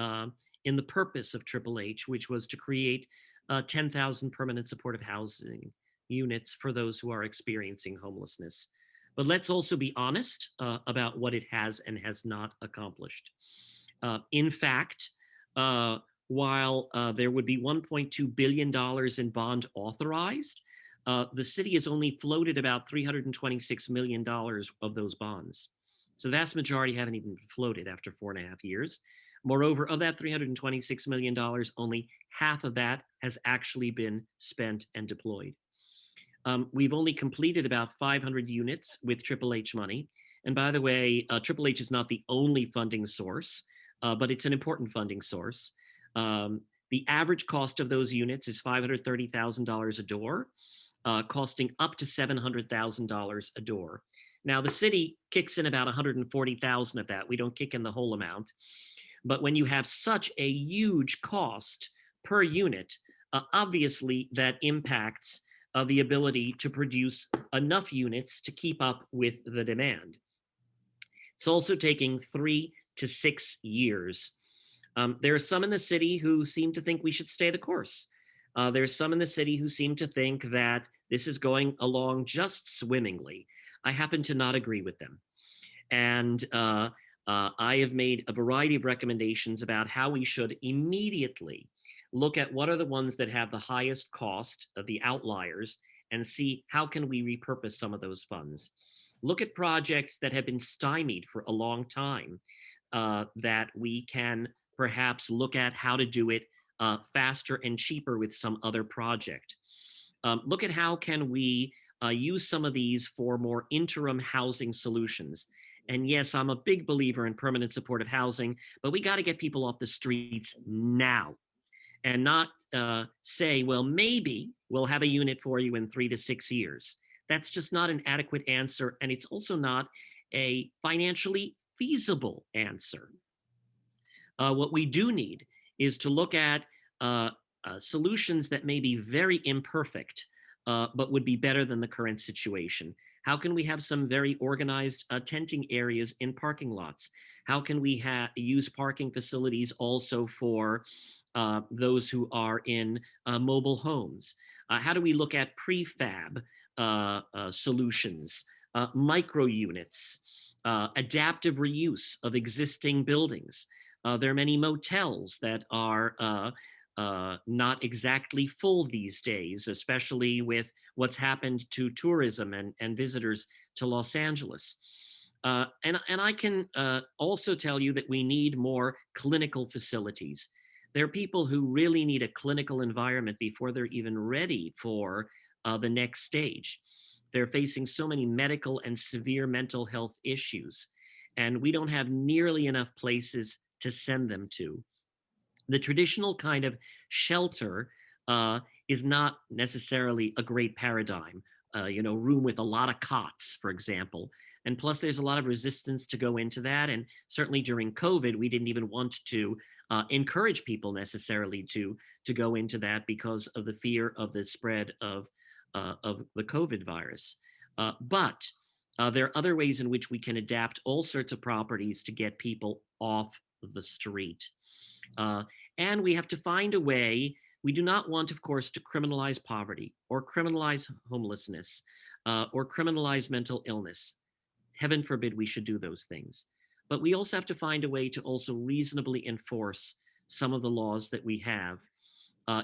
purpose of Triple H, which was to create 10,000 permanent supportive housing units for those who are experiencing homelessness. But let's also be honest about what it has and has not accomplished. In fact, while there would be $1.2 billion in bond authorized, the city has only floated about $326 million of those bonds. So the vast majority haven't even floated after 4.5 years. Moreover, of that $326 million, only half of that has actually been spent and deployed. We've only completed about 500 units with Triple H money. And by the way, Triple H is not the only funding source, but it's an important funding source. The average cost of those units is $530,000 a door, costing up to $700,000 a door. Now, the city kicks in about $140,000 of that. We don't kick in the whole amount. But when you have such a huge cost per unit, obviously that impacts the ability to produce enough units to keep up with the demand. It's also taking 3 to 6 years. There are some in the city who seem to think we should stay the course. There's some in the city who seem to think that this is going along just swimmingly. I happen to not agree with them. And I have made a variety of recommendations about how we should immediately look at what are the ones that have the highest cost of the outliers and see how can we repurpose some of those funds. Look at projects that have been stymied for a long time that we can perhaps look at how to do it faster and cheaper with some other project. Look at how can we use some of these for more interim housing solutions. And yes, I'm a big believer in permanent supportive housing, but we got to get people off the streets now and not say, well, maybe we'll have a unit for you in 3 to 6 years. That's just not an adequate answer. And it's also not a financially feasible answer. What we do need is to look at solutions that may be very imperfect, but would be better than the current situation. How can we have some very organized tenting areas in parking lots? How can we use parking facilities also for those who are in mobile homes? How do we look at prefab solutions, micro units, adaptive reuse of existing buildings? There are many motels that are not exactly full these days, especially with what's happened to tourism and visitors to Los Angeles. And I can also tell you that we need more clinical facilities. There are people who really need a clinical environment before they're even ready for the next stage. They're facing so many medical and severe mental health issues, and we don't have nearly enough places to send them to. The traditional kind of shelter is not necessarily a great paradigm. Room with a lot of cots, for example. And plus, there's a lot of resistance to go into that. And certainly during COVID, we didn't even want to encourage people necessarily to go into that because of the fear of the spread of the COVID virus. But there are other ways in which we can adapt all sorts of properties to get people off the street. And we have to find a way. We do not want, of course, to criminalize poverty or criminalize homelessness or criminalize mental illness. Heaven forbid we should do those things. But we also have to find a way to also reasonably enforce some of the laws that we have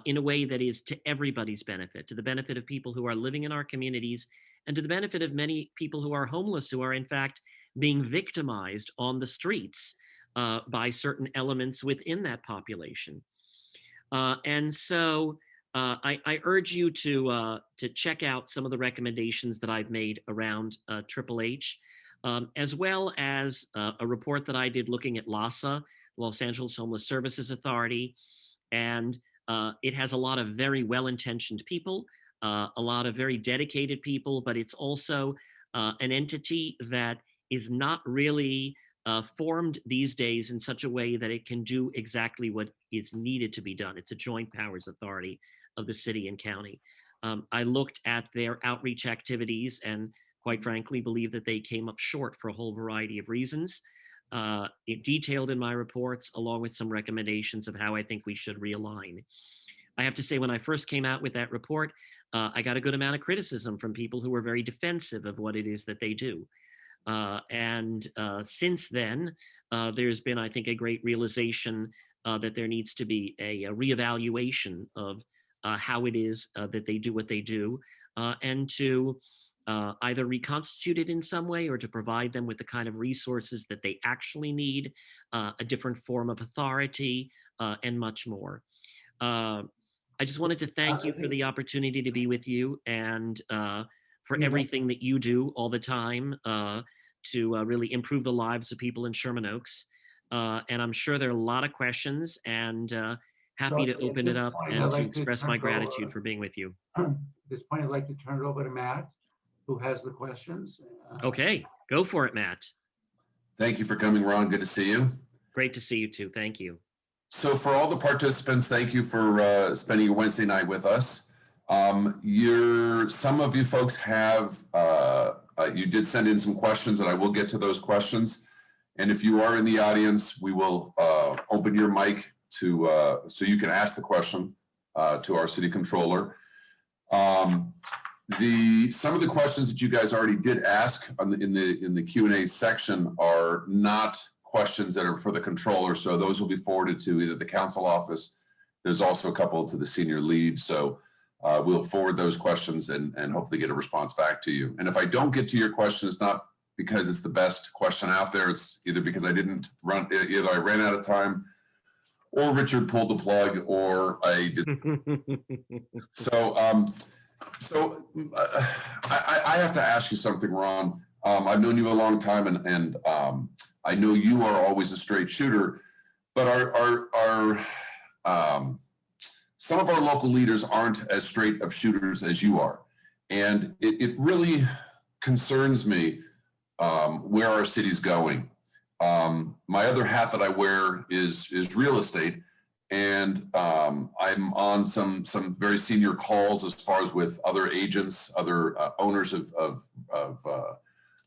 in a way that is to everybody's benefit, to the benefit of people who are living in our communities and to the benefit of many people who are homeless, who are in fact being victimized on the streets by certain elements within that population. And so I urge you to check out some of the recommendations that I've made around Triple H, as well as a report that I did looking at LAHSA, Los Angeles Homeless Services Authority. And it has a lot of very well-intentioned people, a lot of very dedicated people, but it's also an entity that is not really formed these days in such a way that it can do exactly what is needed to be done. It's a joint powers authority of the city and county. I looked at their outreach activities and quite frankly believe that they came up short for a whole variety of reasons. It detailed in my reports along with some recommendations of how I think we should realign. I have to say, when I first came out with that report, I got a good amount of criticism from people who were very defensive of what it is that they do. And since then, there's been, I think, a great realization that there needs to be a reevaluation of how it is that they do what they do, and to either reconstitute it in some way or to provide them with the kind of resources that they actually need, a different form of authority, and much more. I just wanted to thank you for the opportunity to be with you and for everything that you do all the time to really improve the lives of people in Sherman Oaks. And I'm sure there are a lot of questions, and happy to open it up and to express my gratitude for being with you. At this point, I'd like to turn it over to Matt, who has the questions. Okay, go for it, Matt. Thank you for coming, Ron. Good to see you. Great to see you too. Thank you. So for all the participants, thank you for spending your Wednesday night with us. Some of you folks have, you did send in some questions, and I will get to those questions. And if you are in the audience, we will open your mic to so you can ask the question to our city controller. Some of the questions that you guys already did ask in the Q&A section are not questions that are for the controller, so those will be forwarded to either the council office. There's also a couple to the senior lead, so we'll forward those questions and hopefully get a response back to you. And if I don't get to your question, it's not because it's the best question out there. It's either because either I ran out of time, or Richard pulled the plug, or I didn't. So I have to ask you something, Ron. I've known you a long time, and I know you are always a straight shooter, but some of our local leaders aren't as straight of shooters as you are. And it really concerns me where our city's going. My other hat that I wear is real estate. And I'm on some very senior calls as far as with other agents, other owners of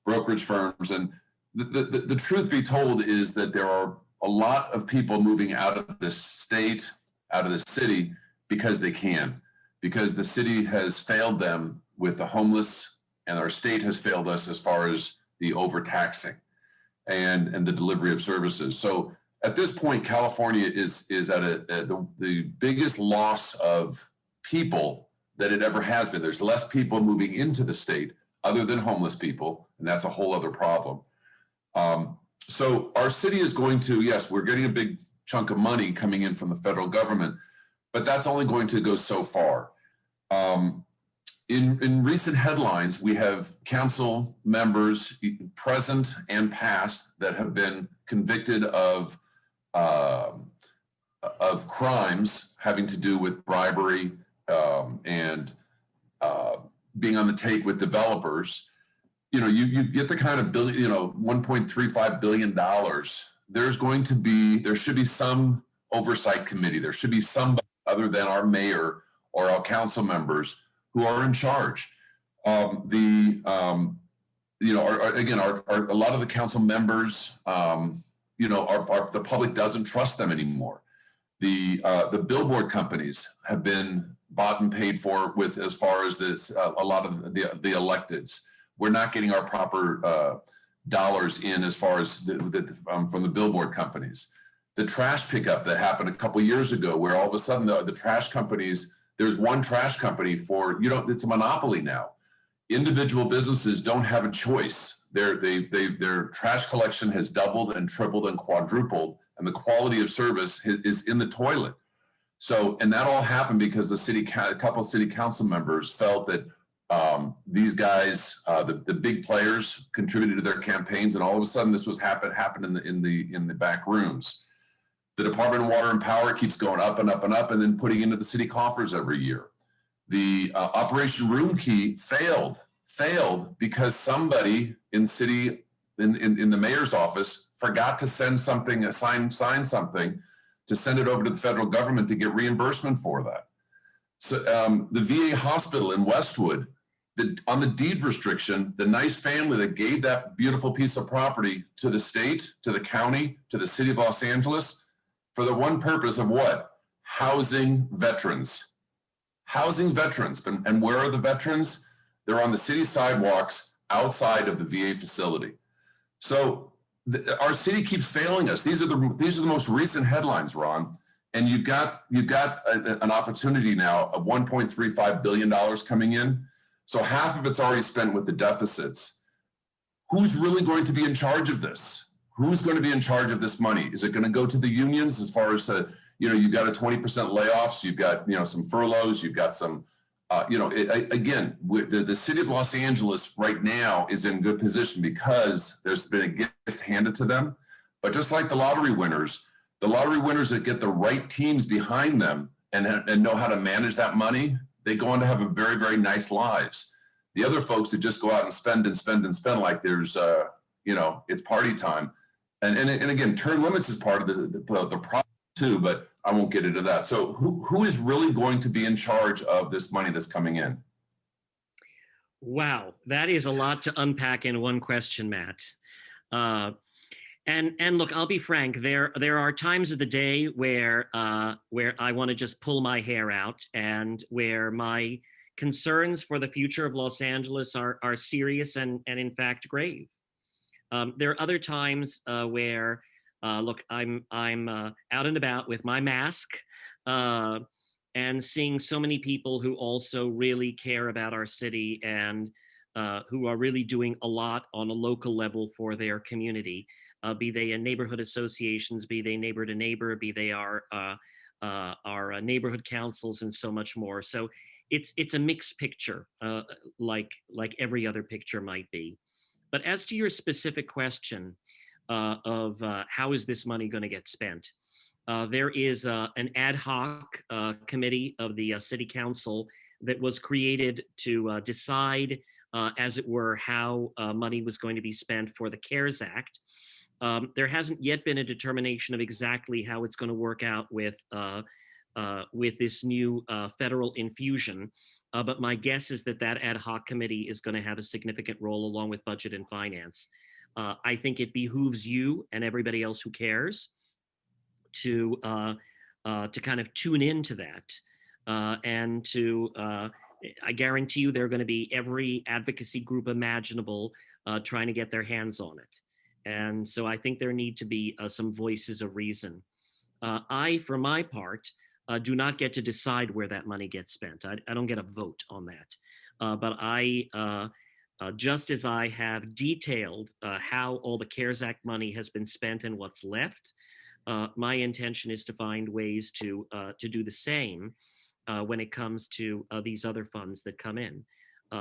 brokerage firms. And the truth be told is that there are a lot of people moving out of the state, out of the city, because they can, because the city has failed them with the homeless, and our state has failed us as far as the overtaxing and the delivery of services. So at this point, California is at the biggest loss of people that it ever has been. There's less people moving into the state other than homeless people, and that's a whole other problem. So our city is going to, yes, we're getting a big chunk of money coming in from the federal government, but that's only going to go so far. In recent headlines, we have council members, present and past, that have been convicted of crimes having to do with bribery and being on the take with developers. You know, you get the kind of billion, $1.35 billion. There should be some oversight committee. There should be somebody other than our mayor or our council members who are in charge. A lot of the council members, the public doesn't trust them anymore. The billboard companies have been bought and paid for with, as far as this, a lot of the electeds. We're not getting our proper dollars in as far as from the billboard companies. The trash pickup that happened a couple of years ago, where all of a sudden the trash companies, there's one trash company for, it's a monopoly now. Individual businesses don't have a choice. Their trash collection has doubled and tripled and quadrupled, and the quality of service is in the toilet. So, and that all happened because a couple of city council members felt that these guys, the big players, contributed to their campaigns, and all of a sudden this was happened in the back rooms. The Department of Water and Power keeps going up and up and up, and then putting into the city coffers every year. The Operation Room Key failed because somebody in the mayor's office forgot to send something, sign something, to send it over to the federal government to get reimbursement for that. So the VA hospital in Westwood, on the deed restriction, the nice family that gave that beautiful piece of property to the state, to the county, to the city of Los Angeles, for the one purpose of what? Housing veterans. Housing veterans. And where are the veterans? They're on the city sidewalks outside of the VA facility. So our city keeps failing us. These are the most recent headlines, Ron. And you've got an opportunity now of $1.35 billion coming in. So half of it's already spent with the deficits. Who's really going to be in charge of this? Who's going to be in charge of this money? Is it going to go to the unions as far as, you've got a 20% layoffs, you've got, some furloughs, you've got some, again, the city of Los Angeles right now is in good position because there's been a gift handed to them. But just like the lottery winners that get the right teams behind them and know how to manage that money, they go on to have a very, very nice lives. The other folks that just go out and spend like there's, it's party time. And again, term limits is part of the problem too, but I won't get into that. So who is really going to be in charge of this money that's coming in? Wow, that is a lot to unpack in one question, Matt. And look, I'll be frank. There are times of the day where I want to just pull my hair out, and where my concerns for the future of Los Angeles are serious and in fact grave. There are other times where, look, I'm out and about with my mask and seeing so many people who also really care about our city and who are really doing a lot on a local level for their community, be they in neighborhood associations, be they neighbor to neighbor, be they our neighborhood councils, and so much more. So it's a mixed picture, like every other picture might be. But as to your specific question of how is this money going to get spent, there is an ad hoc committee of the city council that was created to decide, as it were, how money was going to be spent for the CARES Act. There hasn't yet been a determination of exactly how it's going to work out with this new federal infusion. But my guess is that that ad hoc committee is going to have a significant role along with budget and finance. I think it behooves you and everybody else who cares to kind of tune into that and to, I guarantee you there are going to be every advocacy group imaginable trying to get their hands on it. And so I think there need to be some voices of reason. I, for my part, do not get to decide where that money gets spent. I don't get a vote on that. But I, just as I have detailed how all the CARES Act money has been spent and what's left, my intention is to find ways to do the same when it comes to these other funds that come in,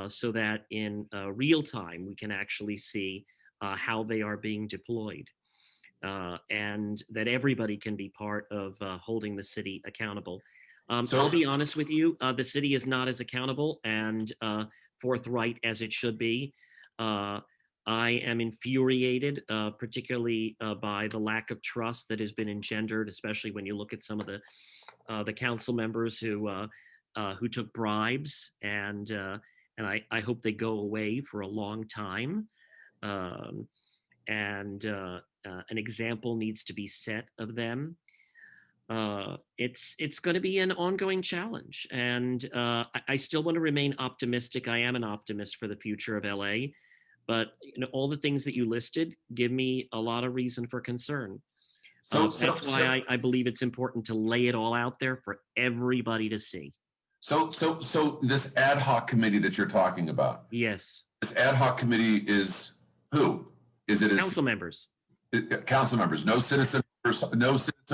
so that in real time we can actually see how they are being deployed, and that everybody can be part of holding the city accountable. I'll be honest with you, the city is not as accountable and forthright as it should be. I am infuriated, particularly by the lack of trust that has been engendered, especially when you look at some of the council members who took bribes, and I hope they go away for a long time. And an example needs to be set of them. It's going to be an ongoing challenge, and I still want to remain optimistic. I am an optimist for the future of LA, but all the things that you listed give me a lot of reason for concern. That's why I believe it's important to lay it all out there for everybody to see. So this ad hoc committee that you're talking about. Yes. This ad hoc committee is who? Is it council members? Council members. No citizen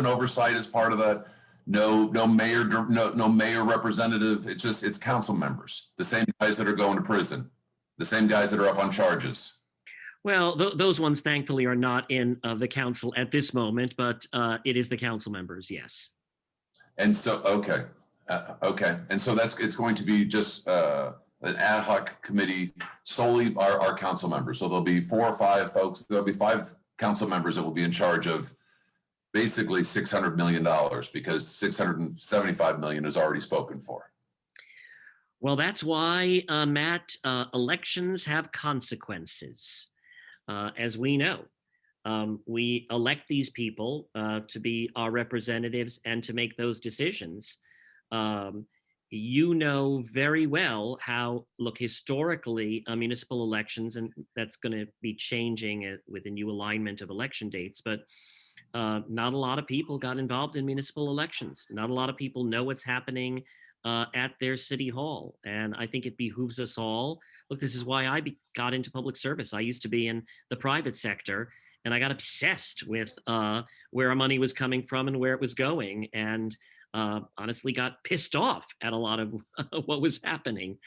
oversight as part of that. No mayor. No mayor representative. It's council members. The same guys that are going to prison. The same guys that are up on charges. Well, those ones thankfully are not in the council at this moment, but it is the council members, yes. And so, okay. And so it's going to be just an ad hoc committee, solely our council members. So there'll be 4 or 5 folks. There'll be 5 council members that will be in charge of basically $600 million, because $675 million is already spoken for. Well, that's why, Matt, elections have consequences. As we know, we elect these people to be our representatives and to make those decisions. You know very well how, look, historically, municipal elections, and that's going to be changing with a new alignment of election dates, but not a lot of people got involved in municipal elections. Not a lot of people know what's happening at their city hall. And I think it behooves us all. Look, this is why I got into public service. I used to be in the private sector, and I got obsessed with where our money was coming from and where it was going. And honestly got pissed off at a lot of what was happening.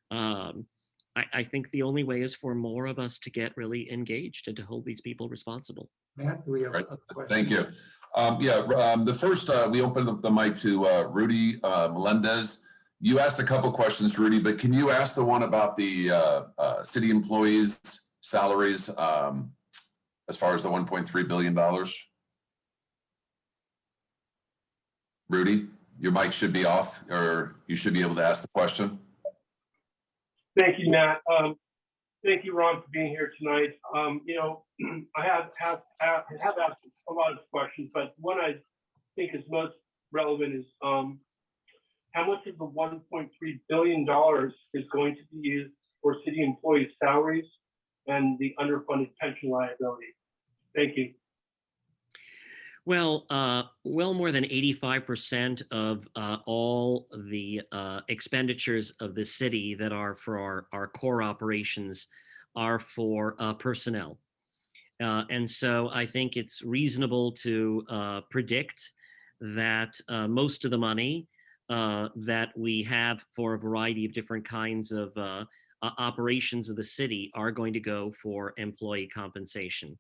I think the only way is for more of us to get really engaged and to hold these people responsible. Matt, do we have a question? Thank you. The first, we opened up the mic to Rudy Melendez. You asked a couple questions, Rudy, but can you ask the one about the city employees' salaries as far as the $1.3 billion? Rudy, your mic should be off, or you should be able to ask the question. Thank you, Matt. Thank you, Ron, for being here tonight. I have asked a lot of questions, but one I think is most relevant is how much of the $1.3 billion is going to be used for city employees' salaries and the underfunded pension liability? Thank you. Well, well more than 85% of all the expenditures of the city that are for our core operations are for personnel. And so I think it's reasonable to predict that most of the money that we have for a variety of different kinds of operations of the city are going to go for employee compensation.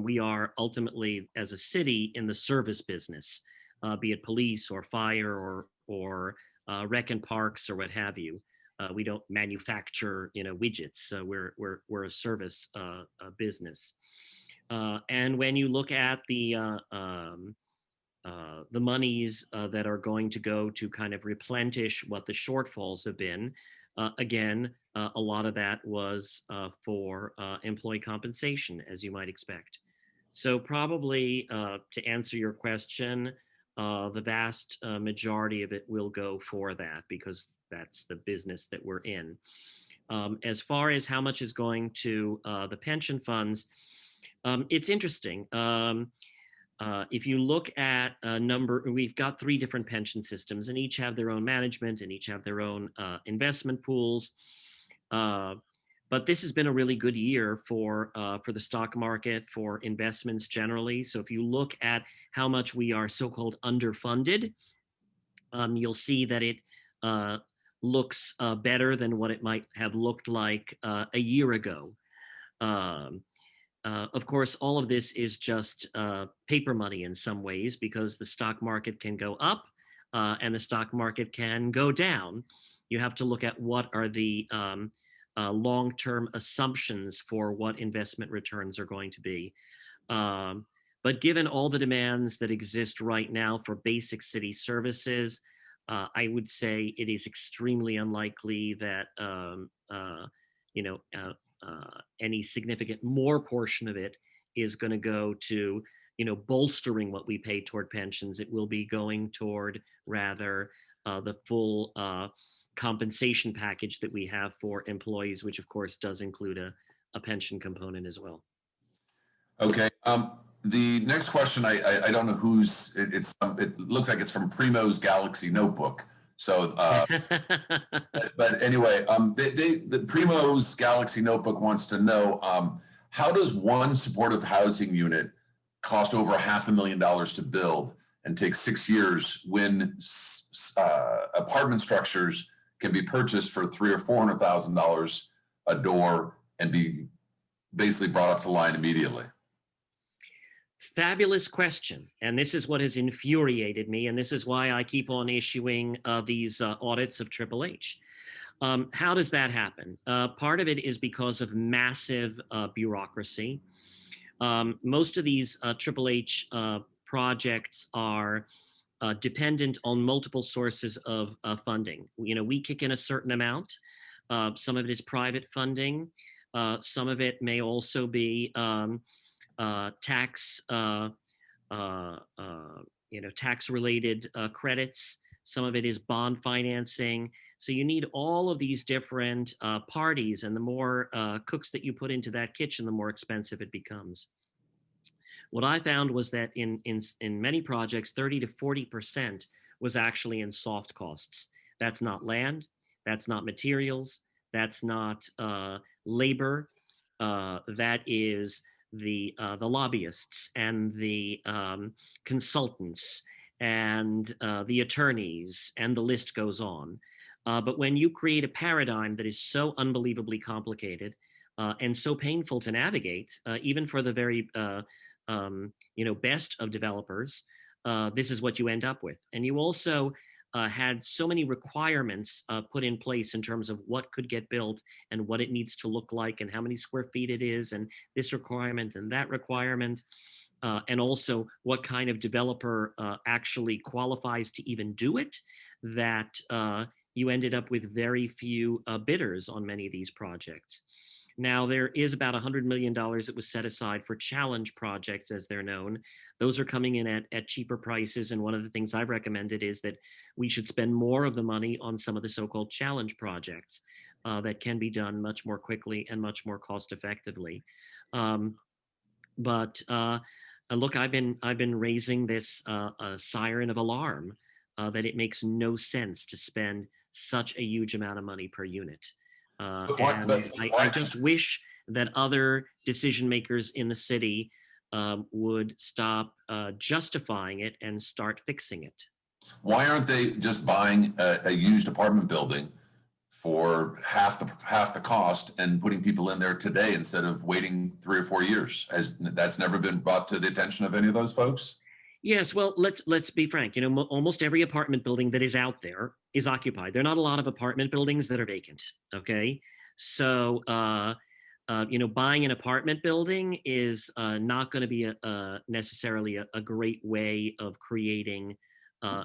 We are ultimately, as a city, in the service business, be it police or fire or rec and parks or what have you. We don't manufacture, widgets. We're a service business. And when you look at the monies that are going to go to kind of replenish what the shortfalls have been, again, a lot of that was for employee compensation, as you might expect. So probably to answer your question, the vast majority of it will go for that because that's the business that we're in. As far as how much is going to the pension funds, it's interesting. If you look at a number, we've got 3 different pension systems and each have their own management and each have their own investment pools. But this has been a really good year for the stock market, for investments generally. So if you look at how much we are so-called underfunded, you'll see that it looks better than what it might have looked like a year ago. Of course, all of this is just paper money in some ways because the stock market can go up and the stock market can go down. You have to look at what are the long-term assumptions for what investment returns are going to be. But given all the demands that exist right now for basic city services, I would say it is extremely unlikely that any significant more portion of it is going to go to bolstering what we pay toward pensions. It will be going toward rather the full compensation package that we have for employees, which of course does include a pension component as well. Okay. The next question, I don't know whose, it looks like it's from Primo's Galaxy Notebook. So, but anyway, the Primo's Galaxy Notebook wants to know, how does one supportive housing unit cost over $500,000 to build and take 6 years when apartment structures can be purchased for $300,000 or $400,000 a door and be basically brought up to line immediately? Fabulous question. And this is what has infuriated me. And this is why I keep on issuing these audits of Triple H. How does that happen? Part of it is because of massive bureaucracy. Most of these Triple H projects are dependent on multiple sources of funding. We kick in a certain amount. Some of it is private funding. Some of it may also be tax-related credits. Some of it is bond financing. So you need all of these different parties, and the more cooks that you put into that kitchen, the more expensive it becomes. What I found was that in many projects, 30 to 40% was actually in soft costs. That's not land, that's not materials, that's not labor, that is the lobbyists and the consultants and the attorneys, and the list goes on. But when you create a paradigm that is so unbelievably complicated and so painful to navigate, even for the very best of developers, this is what you end up with. And you also had so many requirements put in place in terms of what could get built and what it needs to look like and how many square feet it is and this requirement and that requirement, and also what kind of developer actually qualifies to even do it, that you ended up with very few bidders on many of these projects. Now, there is about $100 million that was set aside for challenge projects, as they're known. Those are coming in at cheaper prices. And one of the things I've recommended is that we should spend more of the money on some of the so-called challenge projects that can be done much more quickly and much more cost effectively. But look, I've been raising this siren of alarm that it makes no sense to spend such a huge amount of money per unit. I just wish that other decision makers in the city would stop justifying it and start fixing it. Why aren't they just buying a used apartment building for half the cost and putting people in there today instead of waiting 3 or 4 years? That's never been brought to the attention of any of those folks? Yes, well, let's be frank. Almost every apartment building that is out there is occupied. There are not a lot of apartment buildings that are vacant. Okay, so buying an apartment building is not going to be necessarily a great way of creating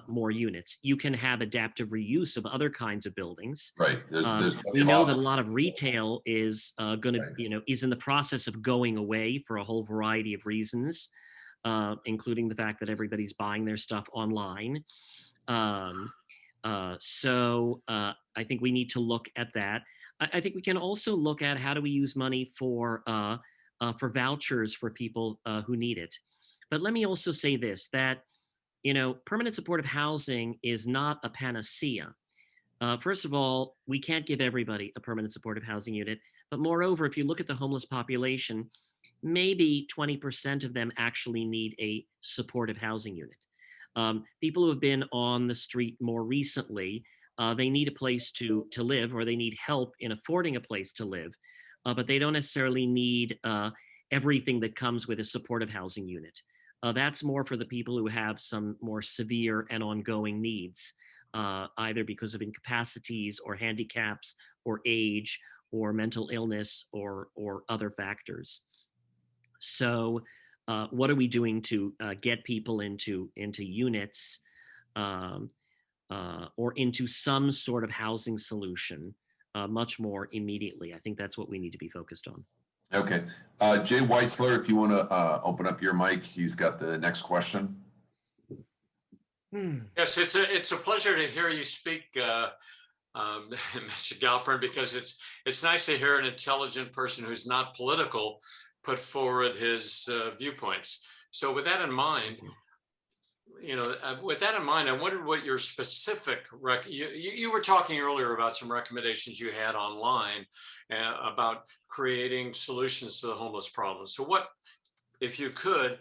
more units. You can have adaptive reuse of other kinds of buildings. Right. There's We know that a office. lot of retail is going to, Right. is in the process of going away for a whole variety of reasons, including the fact that everybody's buying their stuff online. So I think we need to look at that. I think we can also look at how do we use money for vouchers for people who need it. But let me also say this, that permanent supportive housing is not a panacea. First of all, we can't give everybody a permanent supportive housing unit. But moreover, if you look at the homeless population, maybe 20% of them actually need a supportive housing unit. People who have been on the street more recently, they need a place to live, or they need help in affording a place to live, but they don't necessarily need everything that comes with a supportive housing unit. That's more for the people who have some more severe and ongoing needs, either because of incapacities or handicaps or age or mental illness or other factors. So what are we doing to get people into units or into some sort of housing solution much more immediately? I think that's what we need to be focused on. Okay. Jay Weitzler, if you want to open up your mic, he's got the next question. Yes, it's a pleasure to hear you speak, Mr. Galperin, because it's nice to hear an intelligent person who's not political put forward his viewpoints. So with that in mind, I wondered what your specific you were talking earlier about some recommendations you had online about creating solutions to the homeless problem. So what, if you could,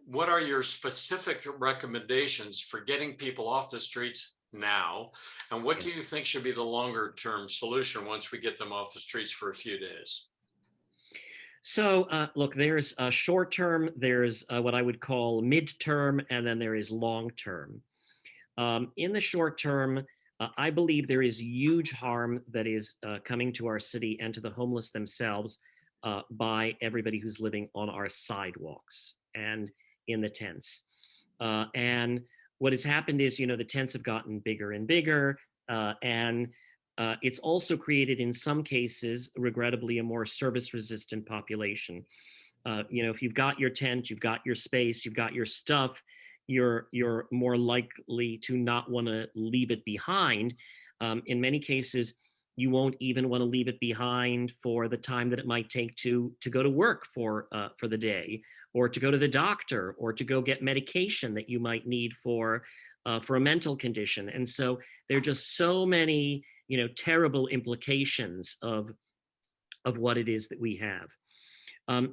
what are your specific recommendations for getting people off the streets now? And what do you think should be the longer term solution once we get them off the streets for a few days? So look, there's short term, there's what I would call midterm, and then there is long term. In the short term, I believe there is huge harm that is coming to our city and to the homeless themselves by everybody who's living on our sidewalks and in the tents. And what has happened is, the tents have gotten bigger and bigger, and it's also created, in some cases, regrettably, a more service-resistant population. If you've got your tent, you've got your space, you've got your stuff, you're more likely to not want to leave it behind. In many cases, you won't even want to leave it behind for the time that it might take to go to work for the day, or to go to the doctor, or to go get medication that you might need for a mental condition. And so there are just so many terrible implications of what it is that we have.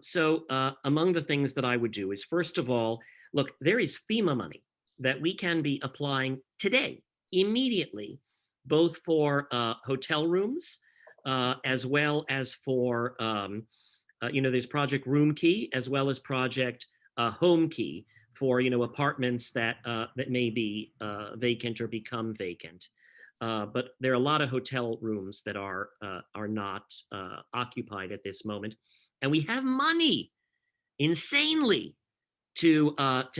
So among the things that I would do is, first of all, look, there is FEMA money that we can be applying today, immediately, both for hotel rooms, as well as for, there's Project Room Key, as well as Project Home Key for, apartments that may be vacant or become vacant. But there are a lot of hotel rooms that are not occupied at this moment, and we have money, insanely, to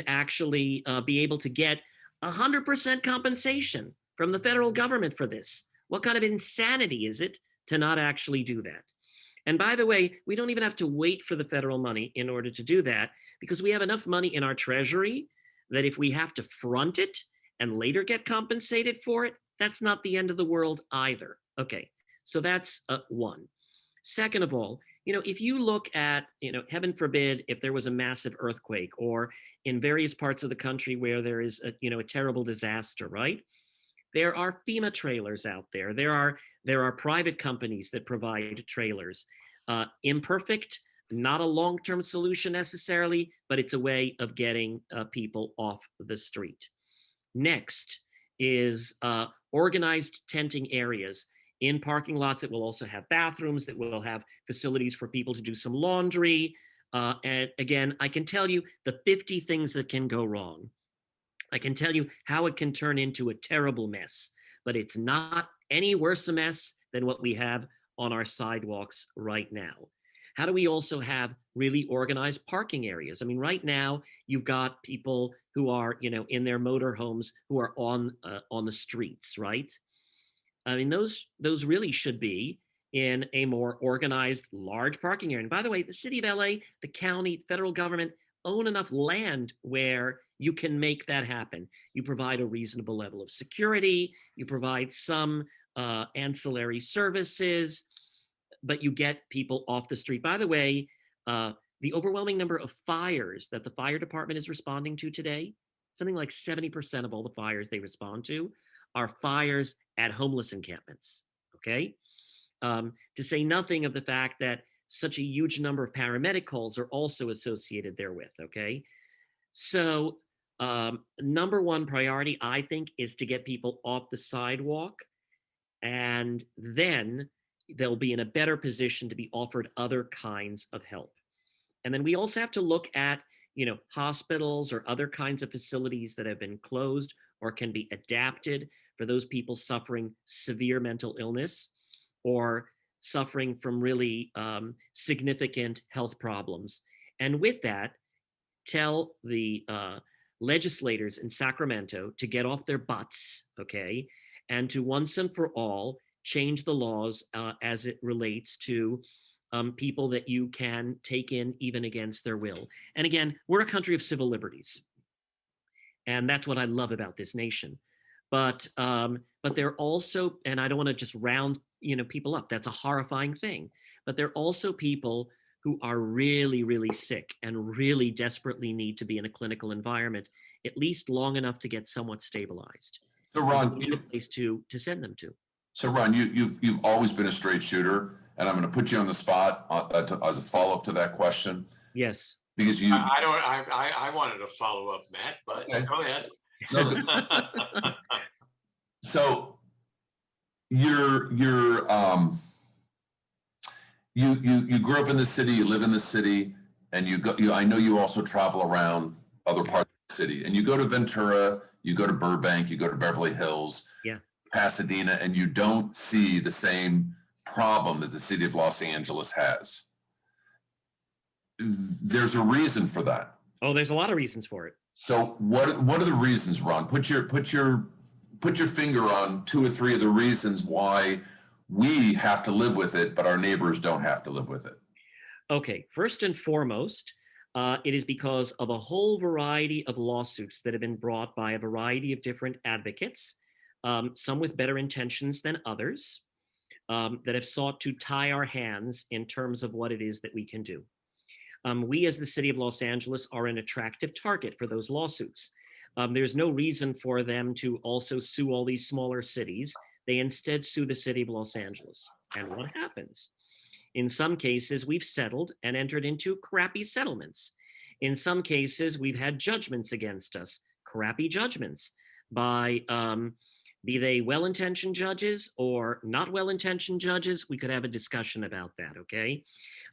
actually be able to get 100% compensation from the federal government for this. What kind of insanity is it to not actually do that? And by the way, we don't even have to wait for the federal money in order to do that, because we have enough money in our treasury that if we have to front it and later get compensated for it, that's not the end of the world either. Okay, so that's one. Second of all, if you look at, heaven forbid, if there was a massive earthquake, or in various parts of the country where there is a terrible disaster, right? There are FEMA trailers out there. There are private companies that provide trailers. Imperfect, not a long-term solution necessarily, but it's a way of getting people off the street. Next is organized tenting areas. In parking lots that will also have bathrooms, that will have facilities for people to do some laundry. And again, I can tell you the 50 things that can go wrong. I can tell you how it can turn into a terrible mess, but it's not any worse a mess than what we have on our sidewalks right now. How do we also have really organized parking areas? I mean, right now you've got people who are, in their motorhomes who are on the streets, right? I mean, those really should be in a more organized, large parking area. And by the way, the city of LA, the county, federal government own enough land where you can make that happen. You provide a reasonable level of security, you provide some ancillary services, but you get people off the street. By the way, the overwhelming number of fires that the fire department is responding to today, something like 70% of all the fires they respond to are fires at homeless encampments, okay? To say nothing of the fact that such a huge number of paramedic calls are also associated therewith, okay? So number one priority, I think, is to get people off the sidewalk, and then they'll be in a better position to be offered other kinds of help. And then we also have to look at, hospitals or other kinds of facilities that have been closed or can be adapted for those people suffering severe mental illness or suffering from really significant health problems. And with that, tell the legislators in Sacramento to get off their butts, okay, and to once and for all change the laws as it relates to people that you can take in even against their will. And again, we're a country of civil liberties, and that's what I love about this nation. But they're also, and I don't want to just round people up. That's a horrifying thing. But they're also people who are really, really sick and really desperately need to be in a clinical environment, at least long enough to get somewhat stabilized. So Ron, need a place to send them to. So Ron, you've always been a straight shooter, and I'm going to put you on the spot as a follow-up to that question. Yes. Because you, I wanted to follow up, Matt, but okay. Go ahead. No, so you grew up in the city, you live in the city, and I know you also travel around other parts of the city, and you go to Ventura, you go to Burbank, you go to Beverly Hills, yeah, Pasadena, and you don't see the same problem that the city of Los Angeles has. There's a reason for that. Oh, there's a lot of reasons for it. So what are the reasons, Ron? Put your finger on 2 or 3 of the reasons why we have to live with it, but our neighbors don't have to live with it. Okay, first and foremost, it is because of a whole variety of lawsuits that have been brought by a variety of different advocates, some with better intentions than others, that have sought to tie our hands in terms of what it is that we can do. We, as the city of Los Angeles, are an attractive target for those lawsuits. There's no reason for them to also sue all these smaller cities. They instead sue the city of Los Angeles. And what happens? In some cases, we've settled and entered into crappy settlements. In some cases, we've had judgments against us, crappy judgments by, be they well-intentioned judges or not well-intentioned judges. We could have a discussion about that, okay?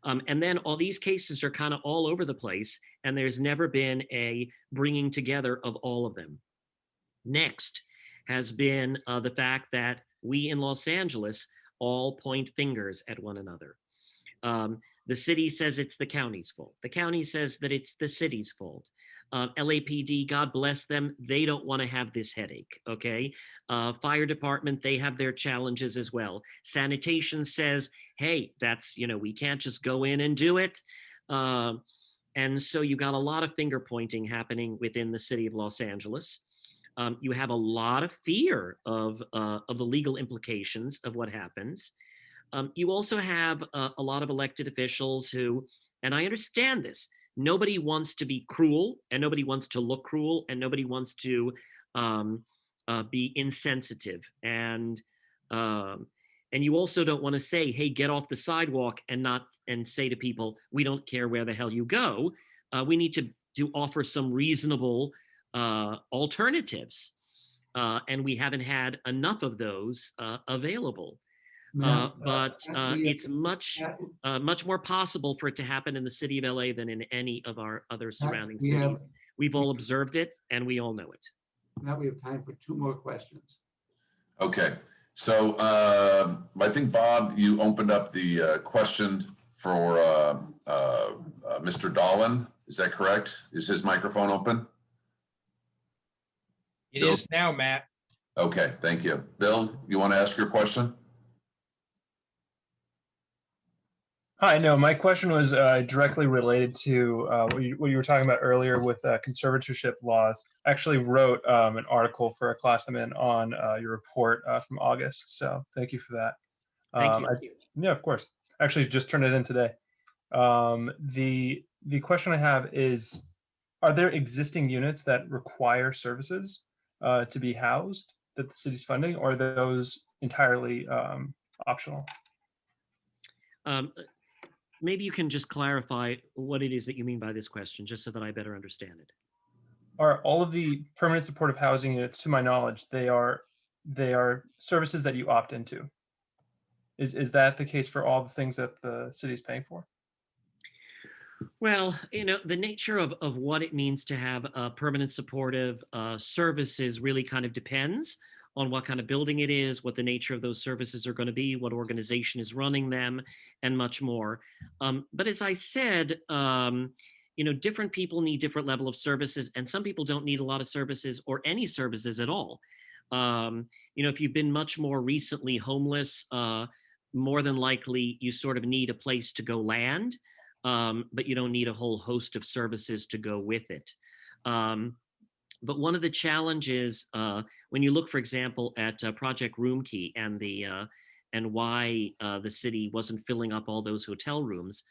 And then all these cases are kind of all over the place, and there's never been a bringing together of all of them. Next has been the fact that we in Los Angeles all point fingers at one another. The city says it's the county's fault. The county says that it's the city's fault. LAPD, God bless them, they don't want to have this headache, okay? Fire department, they have their challenges as well. Sanitation says, hey, that's, we can't just go in and do it. And so you got a lot of finger pointing happening within the city of Los Angeles. You have a lot of fear of the legal implications of what happens. You also have a lot of elected officials who, and I understand this, nobody wants to be cruel, and nobody wants to look cruel, and nobody wants to be insensitive. And you also don't want to say, hey, get off the sidewalk, and say to people, we don't care where the hell you go. We need to offer some reasonable alternatives. And we haven't had enough of those available. But it's much more possible for it to happen in the city of LA than in any of our other surrounding cities. We've all observed it, and we all know it. Now we have time for 2 more questions. Okay, so I think, Bob, you opened up the question for Mr. Dolan. Is that correct? Is his microphone open? It Bill? is now, Matt. Okay, thank you. Bill, you want to ask your question? Hi, no, my question was directly related to what you were talking about earlier with conservatorship laws. I actually wrote an article for a class I'm in on your report from August, so thank you for that. Thank you. Yeah, of course. Actually, just turned it in today. The question I have is, are there existing units that require services to be housed that the city's funding, or are those entirely optional? Maybe you can just clarify what it is that you mean by this question, just so that I better understand it. Are all of the permanent supportive housing units, to my knowledge, they are services that you opt into? Is that the case for all the things that the city is paying for? Well, the nature of what it means to have a permanent supportive services really kind of depends on what kind of building it is, what the nature of those services are going to be, what organization is running them, and much more. But as I said, different people need different level of services, and some people don't need a lot of services or any services at all. If you've been much more recently homeless, more than likely you sort of need a place to go land, but you don't need a whole host of services to go with it. But one of the challenges when you look, for example, at Project Roomkey and why the city wasn't filling up all those hotel rooms,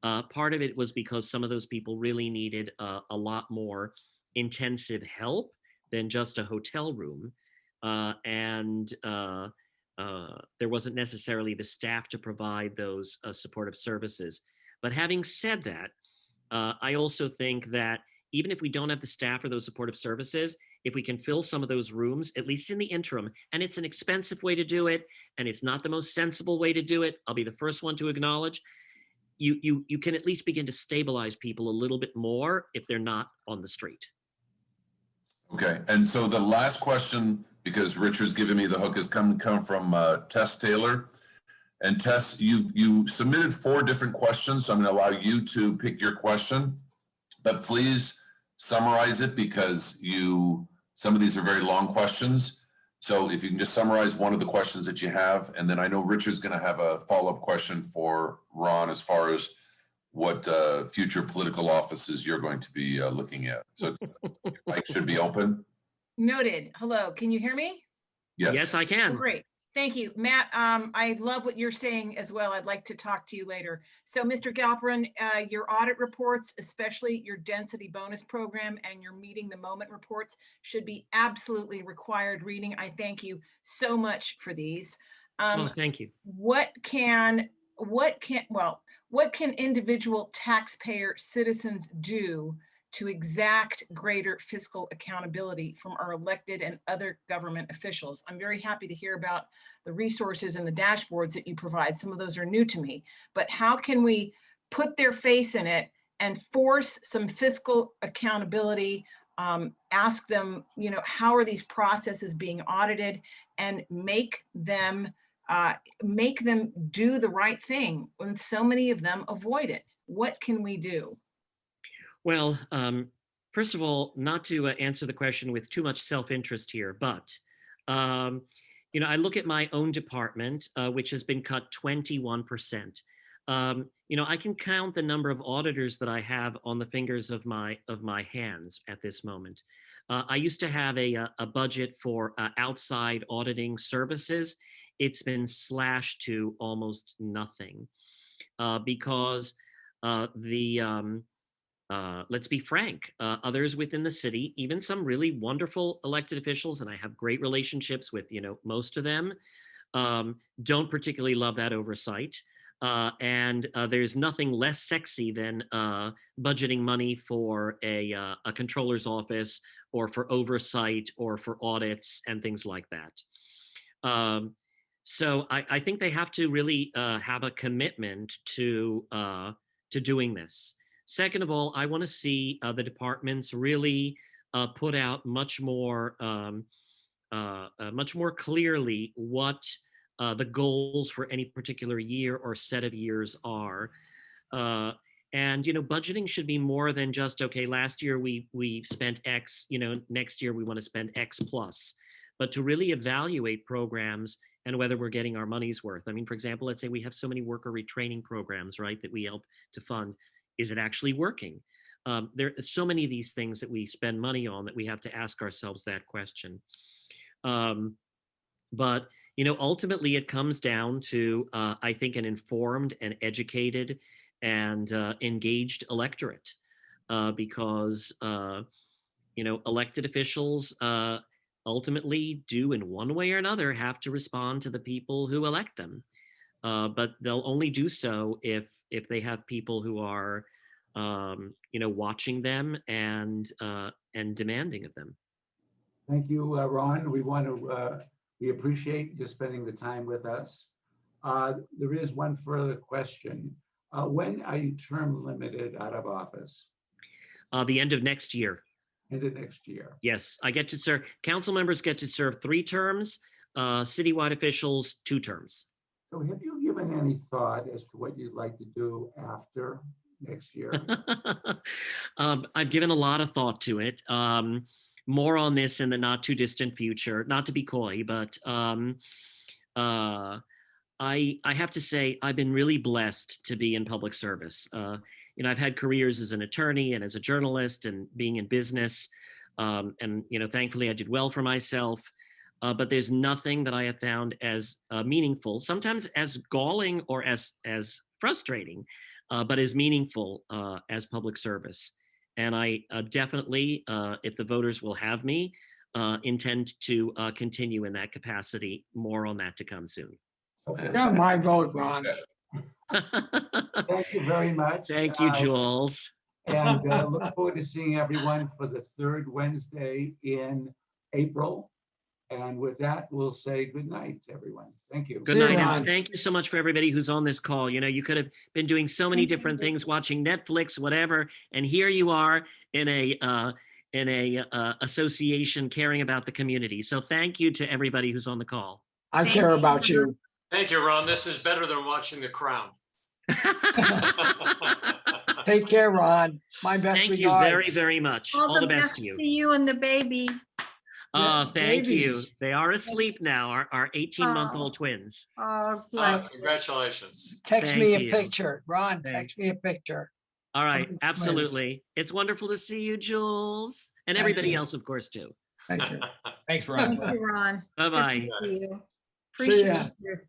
part of it was because some of those people really needed a lot more intensive help than just a hotel room, and there wasn't necessarily the staff to provide those supportive services. But having said that, I also think that even if we don't have the staff or those supportive services, if we can fill some of those rooms, at least in the interim, and it's an expensive way to do it, and it's not the most sensible way to do it, I'll be the first one to acknowledge, you can at least begin to stabilize people a little bit more if they're not on the street. Okay, and so the last question, because Richard's given me the hook, has come from Tess Taylor. And Tess, you submitted 4 different questions, so I'm going to allow you to pick your question, but please summarize it, because some of these are very long questions. So if you can just summarize one of the questions that you have, and then I know Richard's going to have a follow-up question for Ron as far as what future political offices you're going to be looking at. So mic should be open. Noted. Hello, can you hear me? Yes. Yes, I can. Oh, great. Thank you, Matt. I love what you're saying as well. I'd like to talk to you later. So, Mr. Galperin, your audit reports, especially your density bonus program and your meeting the moment reports, should be absolutely required reading. I thank you so much for these. Thank you. What can individual taxpayer citizens do to exact greater fiscal accountability from our elected and other government officials? I'm very happy to hear about the resources and the dashboards that you provide. Some of those are new to me, but how can we put their face in it and force some fiscal accountability? Ask them, how are these processes being audited, and make them do the right thing when so many of them avoid it? What can we do? Well, first of all, not to answer the question with too much self-interest here, but I look at my own department, which has been cut 21%. I can count the number of auditors that I have on the fingers of my hands at this moment. I used to have a budget for outside auditing services. It's been slashed to almost nothing because let's be frank, others within the city, even some really wonderful elected officials, and I have great relationships with, most of them, don't particularly love that oversight. And there's nothing less sexy than budgeting money for a controller's office, or for oversight, or for audits and things like that. So I think they have to really have a commitment to doing this. Second of all, I want to see the departments really put out much more clearly what the goals for any particular year or set of years are. And budgeting should be more than just, okay, last year we spent X, next year we want to spend X plus, but to really evaluate programs and whether we're getting our money's worth. I mean, for example, let's say we have so many worker retraining programs, right, that we help to fund. Is it actually working? There are so many of these things that we spend money on that we have to ask ourselves that question. But ultimately it comes down to, I think, an informed and educated and engaged electorate, because elected officials ultimately do, in one way or another, have to respond to the people who elect them. But they'll only do so if they have people who are watching them and demanding of them. Thank you, Ron. We appreciate you spending the time with us. There is one further question. When are you term limited out of office? The end of next year. End of next year. Yes, I get to serve. Council members get to serve 3 terms. Citywide officials 2 terms. So have you given any thought as to what you'd like to do after next year? I've given a lot of thought to it. More on this in the not too distant future. Not to be coy, but I have to say I've been really blessed to be in public service. I've had careers as an attorney and as a journalist and being in business, and thankfully I did well for myself. But there's nothing that I have found as meaningful, sometimes as galling or as frustrating, but as meaningful as public service. And I definitely, if the voters will have me, intend to continue in that capacity. More on that to come soon. Okay. Got my vote, Ron. Thank you very much. Thank you, Jules. And look forward to seeing everyone for the 3rd Wednesday in April. And with that, we'll say good night, everyone. Thank you. Good night, and thank you so much for everybody who's on this call. You could have been doing so many different things, watching Netflix, whatever, and here you are in a association caring about the community. So thank you to everybody who's on the call. I care about you. Thank you, Ron. This is better than watching The Crown. Take care, Ron. My best Thank regards. you very, very much. All the best to you. To you and the baby. Thank you. babies. They are asleep now, our 18-month-old twins. Oh, bless. Congratulations. Text Thank me a you. picture. Ron, text me a picture. All right, Twins. absolutely. It's wonderful to see you, Jules, and Thank everybody you. else, of course, too. Thank you. Thanks, Ron. Thank you, Ron. Bye-bye. Good to see you. See ya. Appreciate your